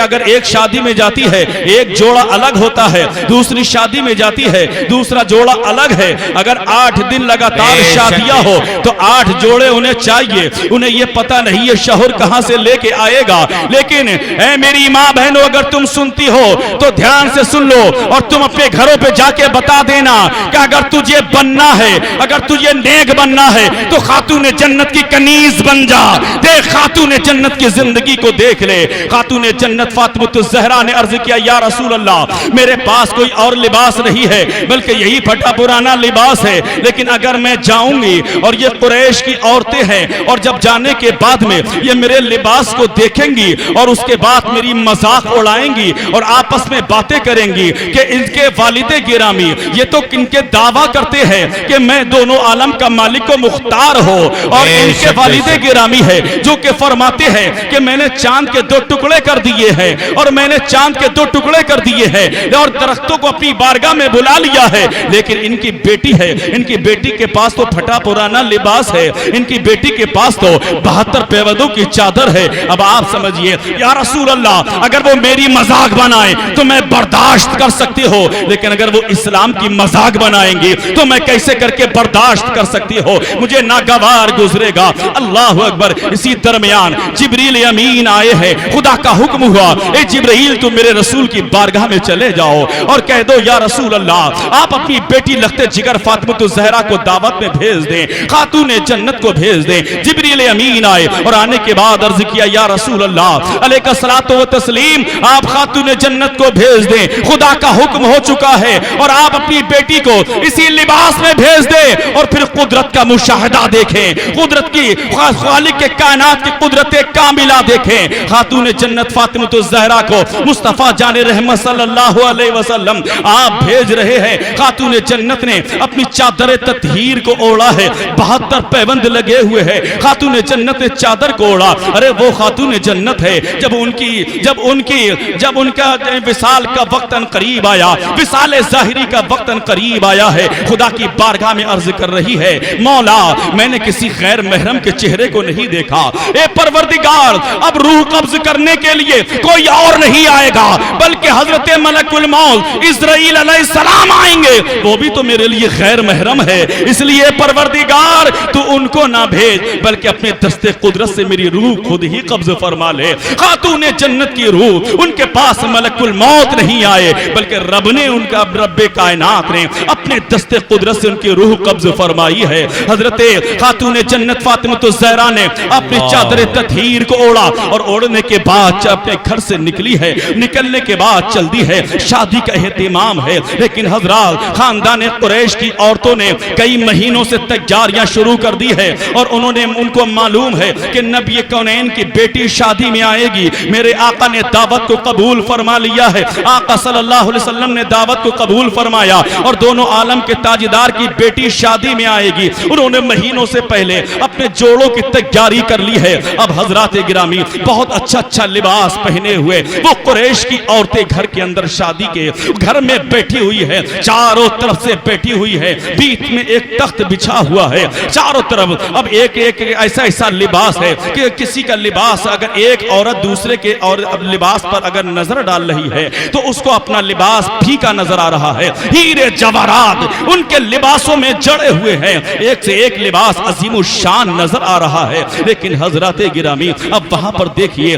अगर एक शादी में जाती है एक जोड़ा अलग होता है, दूसरी शादी में जाती है दूसरा जोड़ा अलग है। अगर 8 दिन लगातार शादियां हो तो 8 जोड़े उन्हें चाहिए। उन्हें ये पता नहीं है शौहर कहां से लेके आएगा। लेकिन ऐ मेरी माँ बहनों, अगर तुम सुनती हो तो ध्यान से सुन लो और तुम अपने घरों पे जाके बता देना कि अगर तुझे बनना है, अगर तुझे नेक बनना है तो खातून जन्नत की कनीज बन जा। देख खातून जन्नत की जिंदगी को देख ले। खातून जन्नत फातिमतुज़ ज़हरा ने अर्ज किया, या रसूल अल्लाह मेरे पास कोई और लिबास नहीं है बल्कि यही फटा पुराना लिबास है। लेकिन अगर मैं जाऊंगी और ये कुरैश की औरतें हैं और जब जाने के बाद में ये मेरे लिबास को देखेंगी और उसके बाद मेरी मजाक उड़ाएंगी और आपस में बातें करेंगी कि इनके वालिदे गिरामी ये तो किनके दावा करते हैं कि मैं दोनों आलम का मालिक को मुख्तार हो, और इनके वालिदे गिरामी है जो कि फरमाते हैं कि मैंने चांद के 2 टुकड़े कर दिए हैं और मैंने चांद के 2 टुकड़े कर दिए हैं और दरख्तों को अपनी बारगाह में बुला लिया है। लेकिन इनकी बेटी है, इनकी बेटी के पास तो फटा पुराना लिबास है, इनकी बेटी के पास तो 72 पेवदों की चादर है। अब आप समझिए या रसूल अल्लाह अगर वो मेरी मजाक बनाए तो मैं बर्दाश्त कर सकती हो, लेकिन अगर वो इस्लाम की मजाक बनाएंगे तो मैं कैसे करके बर्दाश्त कर सकती हो, मुझे नागवार गुजरेगा। अल्लाह अकबर। इसी दरमियान जिब्रील अमीन आए हैं, खुदा का हुक्म हुआ, ए जिब्रील तुम मेरे रसूल की बारगाह में चले जाओ और कह दो या रसूल अल्लाह आप अपनी बेटी लख्ते जिगर फातिमतुज़ ज़हरा को दावत में भेज दें, खातून जन्नत को भेज दें। जिब्रील अमीन आए और आने के बाद अर्ज किया, या रसूल अल्लाह अलैका सलातो व तस्लीम आप खातून जन्नत को भेज दें, खुदा का हुक्म हो चुका है और आप अपनी बेटी को इसी लिबास में भेज दें और फिर कुदरत का मुशाहिदा देखें, कुदरत की खालिक के कायनात की कुदरत कामिला देखें। खातून जन्नत फातिमतुज़ ज़हरा को मुस्तफा जाने रहमत सल्लल्लाहु अलैहि वसल्लम आप भेज रहे हैं। खातून जन्नत ने अपनी चादर ततहीर को ओढ़ा है, 72 पैबंद लगे हुए हैं। खातून जन्नत ने चादर को ओढ़ा। अरे वो खातून जन्नत है जब उनका विसाल का वक्त करीब आया, विसाल ज़ाहिरी का वक्त करीब आया है, खुदा की बारगाह में अर्ज कर रही है, मौला मैंने किसी गैर महरम के चेहरे को नहीं देखा। ए परवरदिगार अब रूह कब्ज करने के लिए कोई और नहीं आएगा बल्कि हजरत मलकुल मौत इस्राईल अलैहिस्सलाम आएंगे, वो भी तो मेरे लिए गैर महरम है। इसलिए परवरदिगार तू उनको ना भेज बल्कि अपने दस्ते कुदरत से मेरी रूह खुद ही कब्ज फरमा ले। खातून जन्नत की रूह उनके पास मलकुल मौत नहीं आए बल्कि रब ने उनका रब्बे कायनात ने अपने दस्ते कुदरत से उनकी रूह कब्ज फरमाई है। हजरत खातून जन्नत फातिमतुज़ ज़हरा ने अपनी चादर ततहीर को ओढ़ा और ओढ़ने के बाद अपने घर से निकली है। निकलने के बाद चलती है, शादी का एहतिमाम है। लेकिन हजरात खानदान कुरैश की औरतों ने कई महीनों से तैयारियां शुरू कर दी है और उनको मालूम है कि नबी कौनैन की बेटी शादी में आएगी। मेरे आका ने दावत को कबूल फरमा लिया है, आका सल्लल्लाहु अलैहि वसल्लम ने दावत को कबूल फरमाया और दोनों आलम के ताजदार की बेटी शादी में आएगी। उन्होंने महीनों से पहले अपने जोड़ों की तैयारी कर ली है। अब हजरात गिरामी बहुत अच्छा लिबास पहने हुए वो कुरैश की औरतें घर के अंदर शादी के घर में बैठी हुई है, चारों तरफ से बैठी हुई है, बीच में एक तख्त बिछा हुआ है, चारों तरफ अब एक ऐसा लिबास है कि किसी का लिबास अगर एक औरत दूसरे के और लिबास पर अगर नजर डाल रही है तो उसको अपना लिबास फीका नजर आ रहा है। हीरे जवाहरात उनके लिबासों में जड़े हुए हैं, एक से एक लिबास अजीम शान नजर आ रहा है। लेकिन हजरत गिरामी अब वहां पर देखिए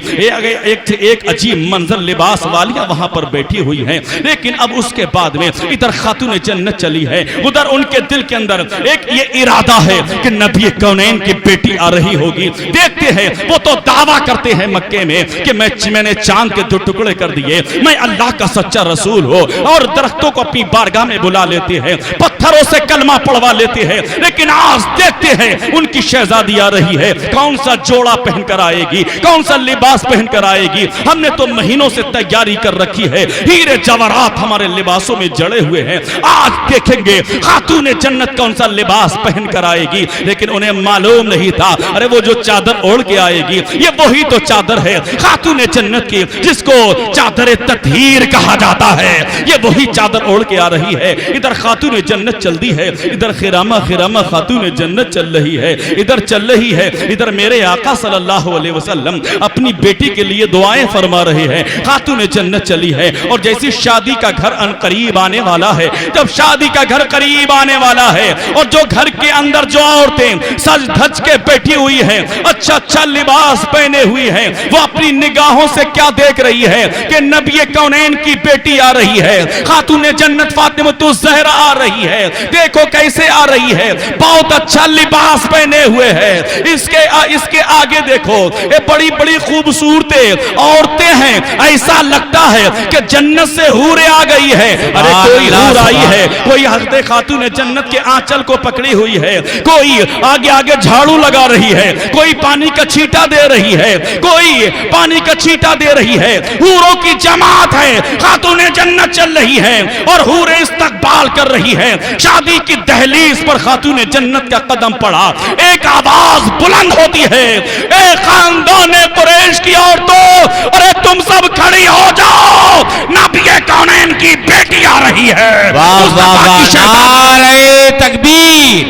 एक से एक अजीब मंजर लिबास वालियां वहां पर बैठी हुई हैं। लेकिन अब उसके बाद में इधर खातून जन्नत चली है, उधर उनके दिल के अंदर एक ये इरादा है कि नबी कौनैन की बेटी आ रही होगी। देखते हैं वो तो दावा करते हैं मक्के में कि मैंने चांद के 2 टुकड़े कर दिए, मैं अल्लाह का सच्चा रसूल हो, और दरख्तों को अपनी बारगाह में बुला लेते हैं, पत्थरों से कलमा पढ़वा लेते हैं। लेकिन आज देखते हैं उनकी शहजादी आ रही है, कौन सा जोड़ा पहनकर आएगी, कौन सा लिबास पहनकर आएगी। हमने तो महीनों से तैयारी कर रखी है, हीरे जवाहरात हमारे लिबासों में जड़े हुए हैं, आज देखेंगे खातून जन्नत कौन सा लिबास पहनकर आएगी। लेकिन उन्हें मालूम नहीं था, अरे वो जो चादर ओढ़ के आएगी ये वही तो चादर है खातून जन्नत की, जिसको चादर ततहीर कहा जाता है। है, ये वही चादर ओढ़ के आ रही है। इधर खातून जन्नत चल दी है, इधर खिरामा खिरामा खातून जन्नत चल रही है, इधर चल रही है। इधर मेरे आका सल्लल्लाहु अलैहि वसल्लम अपनी बेटी के लिए दुआएं फरमा रहे हैं। खातून जन्नत चली है और जैसी शादी का घर करीब आने वाला है, जब शादी का घर करीब आने वाला है और जो घर के अंदर जो औरतें सज धज के बैठी हुई हैं, अच्छा अच्छा लिबास पहने हुई हैं, वो अपनी निगाहों से क्या देख रही है कि नबी कौनैन की बेटी आ रही है, खातून जन्नत फातिमतुज़ ज़हरा आ रही है। देखो कैसे आ रही है, बहुत अच्छा लिबास पहने हुए है। इसके आगे देखो, ये बड़ी बड़ी खूबसूरत औरतें हैं, ऐसा लगता है कि जन्नत से हूरें आ गई है। अरे कोई हूर आई है, कोई हज़रत खातून जन्नत के आंचल को पकड़ी हुई है, कोई आगे आगे झाड़ू लगा रही है, कोई पानी का छींटा दे रही है, कोई पानी का छींटा दे रही है। हूरों की जमात है, खातून जन्नत चल रही है और हूरें इस्तकबाल कर रही है। शादी की दहलीज पर खातून जन्नत का कदम पड़ा, एक आवाज बुलंद होती है, ए खानदान कुरैश की औरतों, अरे तुम सब खड़ी हो जाओ, नबी कौनैन की बेटी आ रही है। नारे तकबीर,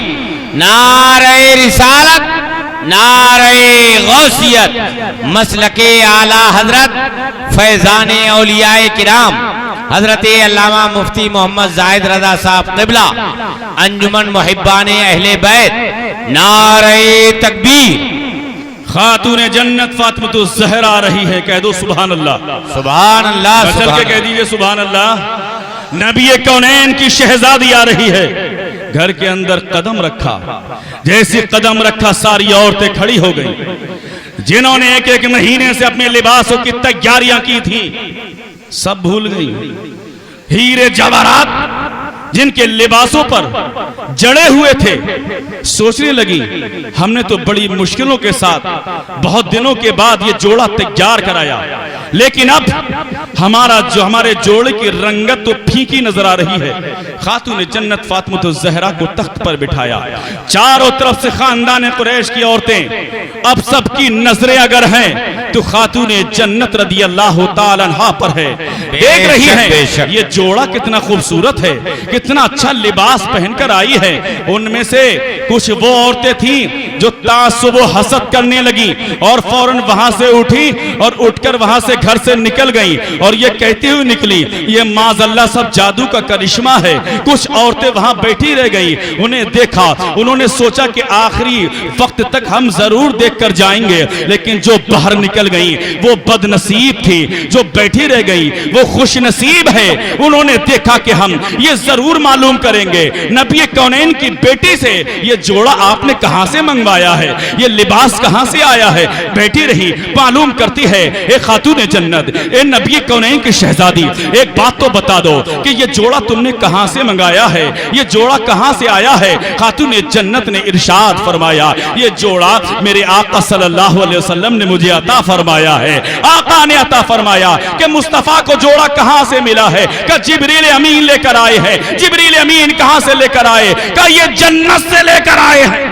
नारे रिसालत, नारे गौसियत, मसलके आला हजरत फैजान औलियाए किराम हजरत अल्लामा मुफ्ती मोहम्मद जाहिद रजा साहब क़िबला, अंजुमन मुहिब्बाने अहले बैत, नारे तकबीर। खातून जन्नत फातिमतुज़ ज़हरा आ रही है, कह दो सुभान अल्लाह, सुभान अल्लाह, चल के कह दीजिए सुभान अल्लाह। नबी कौनैन की शहजादी आ रही है। घर के अंदर कदम रखा, जैसे कदम रखा सारी औरतें खड़ी हो गई, जिन्होंने एक एक महीने से अपने लिबासों की तैयारियां की थी, सब भूल गई। हीरे जवाहरात जिनके लिबासों पर जड़े हुए थे, सोचने लगी हमने तो बड़ी मुश्किलों के साथ बहुत दिनों के बाद ये जोड़ा तैयार कराया, लेकिन अब हमारे जोड़े की रंगत तो फीकी नजर आ रही है। खातून जन्नत फातिमतुज़ ज़हरा को तख्त पर बिठाया, चारों तरफ से खानदान कुरैश की औरतें, अब सबकी नजरें अगर हैं तो खातून जन्नत रदियल्लाहु ताला अन्हा पर है। देख रही है ये जोड़ा कितना खूबसूरत है, कितना अच्छा लिबास पहनकर आई है। उनमें से कुछ वो औरतें थी जो तासुब हसद करने लगी और फौरन वहां से उठी और उठकर वहां से घर से निकल गई और ये कहती हुई निकली, ये माज़अल्लाह सब जादू का करिश्मा है। कुछ औरतें वहां बैठी रह गई, उन्हें देखा, उन्होंने सोचा कि आखिरी वक्त तक हम जरूर देखकर जाएंगे, लेकिन जो बाहर निकल गई वो बदनसीब थी, जो बैठी रह गई वो खुशनसीब है। उन्होंने देखा कि हम ये जरूर मालूम करेंगे नबी कौनैन की बेटी से ये जोड़ा आपने कहां से मंगवाया है, ये लिबास कहां से आया है। बैठी रही, मालूम करती है, ए खातून जन्नत, ए नबी कौनैन की शहजादी, एक बात तो बता दो कि ये जोड़ा तुमने कहां से मंगाया है, ये जोड़ा कहां से आया है। खातून जन्नत ने इरशाद फरमाया, ये जोड़ा मेरे आका सल्लल्लाहु अलैहि वसल्लम ने मुझे अता फरमाया है। आका ने अता फरमाया कि मुस्तफा को जोड़ा कहां से मिला है, कि जिब्रील अमीन लेकर आए हैं। जिब्रील अमीन कहां से लेकर आए, कि ये जन्नत से लेकर आए हैं।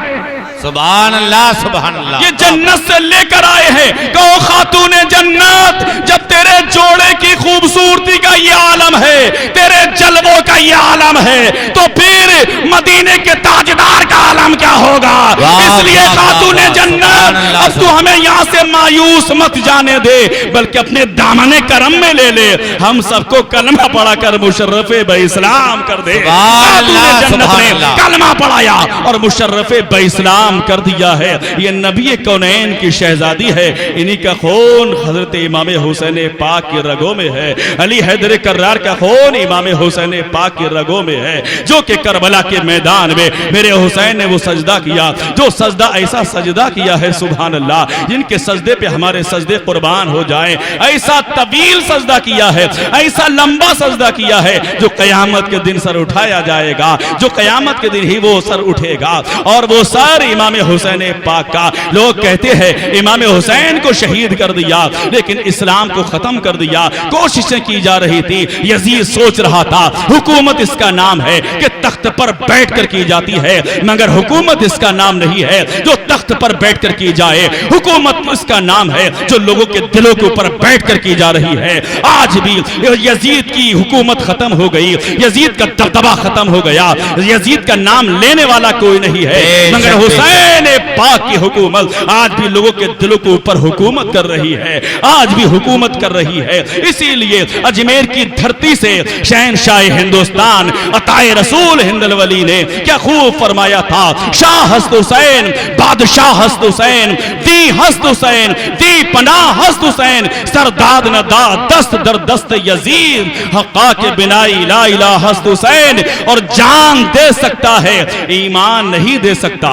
सुभान अल्लाह, सुभान अल्लाह, ये जन्नत से लेकर आए हैं। कहो खातून जन्नत, जब तेरे जोड़े की खूबसूरती का ये आलम है, तेरे जलवों का ये आलम है, तो फिर मदीने के ताजदार का आलम क्या होगा। इसलिए खातून जन्नत, अब तू हमें यहाँ से मायूस मत जाने दे, बल्कि अपने दामने करम में ले ले, हम सबको कलमा पढ़ा कर मुशर्रफे बइस्लाम कर दे। खातून जन्नत ने कलमा पढ़ाया और मुशर्रफे बइस्लाम कर दिया है। ये नबी कौनैन की शहजादी है, इन्हीं का खून हजरत इमाम हुसैन पाक की रगों में है। अली हैदर कर्रार का खून इमाम हुसैन पाक की रगों में है, जो कि करबला के मैदान में मेरे हुसैन ने वो सजदा किया, जो सजदा ऐसा सजदा किया है सुभान अल्लाह, जिनके सजदे पे हमारे सजदे कुर्बान हो जाएं। ऐसा तवील सजदा किया है, ऐसा लंबा सजदा किया है, जो कयामत के दिन सर उठाया जाएगा, जो कयामत के दिन ही वो सर उठेगा। और वो सर इमाम हुसैन पाक का, लोग कहते हैं इमाम हुसैन को शहीद कर दिया, लेकिन इस्लाम को खत्म कर दिया। कोशिशें की जा रही थी, यजीद सोच रहा था हुकूमत इसका नाम है कि तख्त पर बैठ कर की जाती है, मगर हुकूमत इसका नाम नहीं है जो तख्त पर बैठकर की जाए, हुकूमत इसका नाम है जो लोगों के दिलों के ऊपर बैठकर की जा रही है। आज भी यजीद की हुकूमत खत्म हो गई, यजीद का दबदबा खत्म हो गया, यजीद का नाम लेने वाला कोई नहीं है, मगर हुसैन पाक की हुकूमत आज भी लोगों के दिलों के ऊपर हुकूमत कर रही है, आज भी हुकूमत कर रही है। इसीलिए अजमेर की धरती से शहंशाह हिंदुस्तान अताए रसूल हिंदल वली ने क्या खूब फरमाया था, शाह हस्त हुसैन बादशाह हस्त हुसैन, दी हस्त हुसैन दी पनाह हस्त हुसैन, सरदाद न दा दस्त दर दस्त यजीद, हक्का के बिनाई ला इलाहा हस्त हुसैन। और जान दे सकता है ईमान नहीं दे सकता,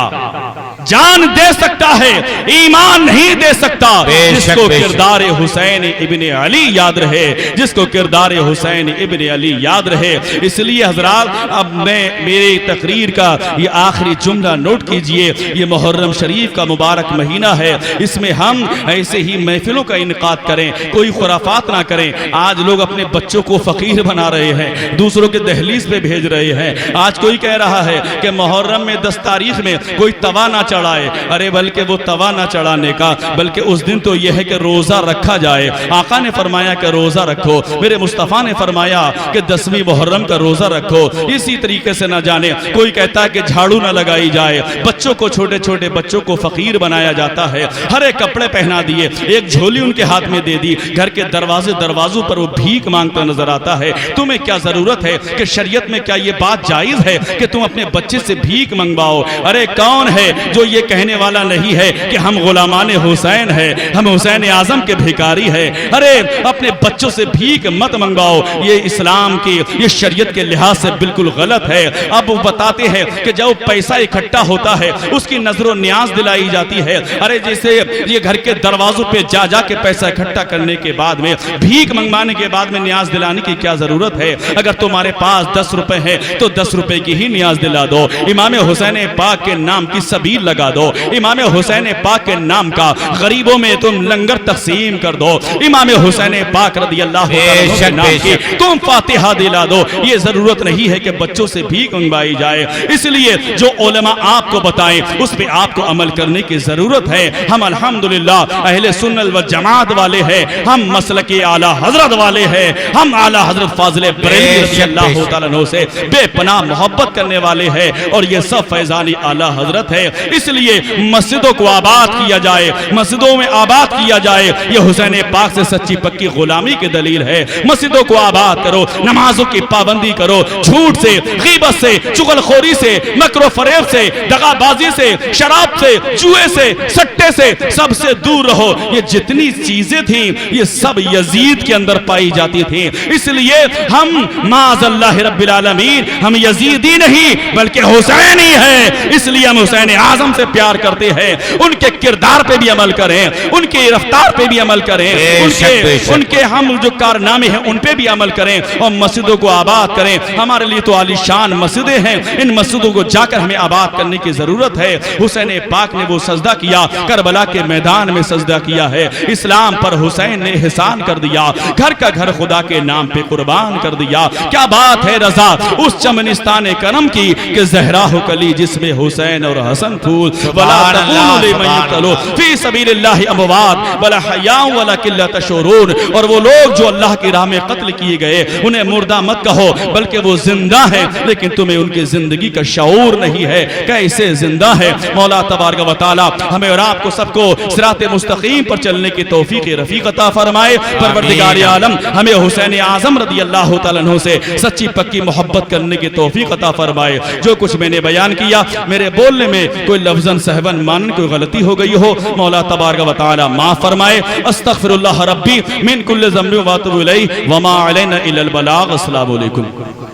जान दे सकता है ईमान नहीं दे सकता। जिसको किरदार हुसैन इब्ने अली याद रहे, जिसको किरदार हुसैन इब्ने अली याद रहे। इसलिए हजरात अब मैं मेरी तकरीर का ये आखिरी जुमला नोट कीजिए, ये मुहर्रम शरीफ का मुबारक महीना है, इसमें हम ऐसे ही महफिलों का इनकाद करें, कोई खुराफात ना करें। आज लोग अपने बच्चों को फकीर बना रहे हैं, दूसरों के दहलीज पे भेज रहे हैं। आज कोई कह रहा है कि मुहर्रम में 10 तारीख में कोई तवा ना चढ़ाए, अरे बल्कि वो तवा ना चढ़ाने का, बल्कि उस दिन तो यह है कि रोजा रखा जाए। आका ने फरमाया कि रोजा रखो, मेरे मुस्तफा ने फरमाया कि 10वीं मुहर्रम का रोजा रखो। इसी तरीके से ना जाने कोई कहता है कि झाड़ू ना लगाई जाए, बच्चों को, छोटे छोटे बच्चों को फकीर बनाया जाता है, हरे कपड़े पहना दिए, एक झोली उनके हाथ में दे दी, घर के दरवाजे दरवाजों पर वो भीख मांगता नजर आता है। तुम्हें क्या जरूरत है कि शरीयत में क्या ये बात जायज है कि तुम अपने बच्चे से भीख मंगवाओ? अरे कौन है जो ये कहने वाला नहीं है कि हम गुलामान हुसैन है, हम हुसैन आजम के भिखारी है? अरे अपने बच्चों से भीख मत मंगवाओ, ये इस्लाम की, ये शरीयत के लिहाज से बिल्कुल गलत है। अब वो बताते हैं कि जब पैसा इकट्ठा होता है उसकी नजरों न्याज दिलाई जाती है। अरे जैसे ये घर के दरवाजों पे जा जा के पैसा इकट्ठा करने के बाद में, भीख मंगवाने के बाद में न्याज दिलाने की क्या जरूरत है? अगर तुम्हारे पास 10 रुपए है तो 10 रुपए की ही न्याज दिला दो। इमाम हुसैन पाक के नाम की सबील लगा दो, इमाम हुसैन पाक के नाम का गरीबों में तुम लंगर तकसीम कर दो, इमाम हुसैन पाक रज़ी अल्लाह के नाम की तुम फातिहा दिला दो। ये जरूरत नहीं है कि बच्चों से भीख मंगवाई जाए। इसलिए जो उलमा आपको बताएं उस पे आपको अमल करने की जरूरत है। हम अल्हम्दुलिल्लाह अहले सुन्नत व जमात वाले हैं, हम मसलके आला हजरत वाले हैं, हम आला हजरत फाजिल बरेलवी रज़ी अल्लाह तआला अन्हु से बेपनाह मोहब्बत करने वाले हैं, और ये सब फैजानी आला हजरत है। इसलिए मस्जिदों को आबाद किया जाए, मस्जिदों में आबाद किया जाए, ये हुसैन पाक से सच्ची पक्की गुलामी की दलील है। मस्जिदों को आबाद करो, नमाजों की पाबंदी करो, झूठ से, गीबत से, चुगलखोरी से, मकरो फरेब से, दगाबाजी से, शराब से, जुए से, सट्टे से, सबसे दूर रहो। ये जितनी चीजें थी ये सब यजीद के अंदर पाई जाती थी। इसलिए हम माज़ल्लाह रब्बिल आलमीन, हम यजीदी नहीं बल्कि हुसैनी है। इसलिए हम हुसैन आजम से प्यार करते हैं, उनके किरदार पे भी अमल करें, उनके रफ्तार पे भी अमल करें, उनके हम जो कारनामे हैं उन पे भी अमल करें, और मस्जिदों को आबाद करें। हमारे लिए तो आलीशान मस्जिदें हैं, इन मस्जिदों को जाकर हमें आबाद करने की जरूरत है। हुसैन पाक ने वो सजदा किया, करबला के मैदान में सजदा किया है। इस्लाम पर हुसैन ने एहसान कर दिया, घर का घर खुदा के नाम पे कुर्बान कर दिया। क्या बात है रजा उस चमनिस्तान करम की कि ज़हरा हो कली जिसमें हुसैन और हसन फूल, वला तकूनु लिमन युक़तलू फी सबीलिल्लाहि अमवात वला हयाउ वला किल्ला तशऊरून। और वो लोग जो अल्लाह की राह में कत्ल किए गए उन्हें मुर्दा मत कहो, बल्कि वो जिंदा है, लेकिन तुम्हें उनकी जिंदगी का शऊर नहीं है, कैसे जिंदा है। मौला तबारक व तआला हमें और आपको सबको सिरात मुस्तकीम पर चलने की तौफीक रफीक अता फरमाए। परवरदिगार आलम हमें हुसैन आजम रज़ी अल्लाह तआला अन्हु से सच्ची पक्की मोहब्बत करने की तौफीक अता फरमाए। जो कुछ मैंने बयान किया मेरे बोलने में कोई लफ्ज़न सहवन मानन कोई गलती हो गई हो, मौला तबारक व तआला माफ फरमाए। अस्तगफिरुल्लाह रब्बी मिन कुल्लि ज़ंबि व अतूबु इलैहि व मा अलैना इल्लल बलाग। अस्सलामु अलैकुम।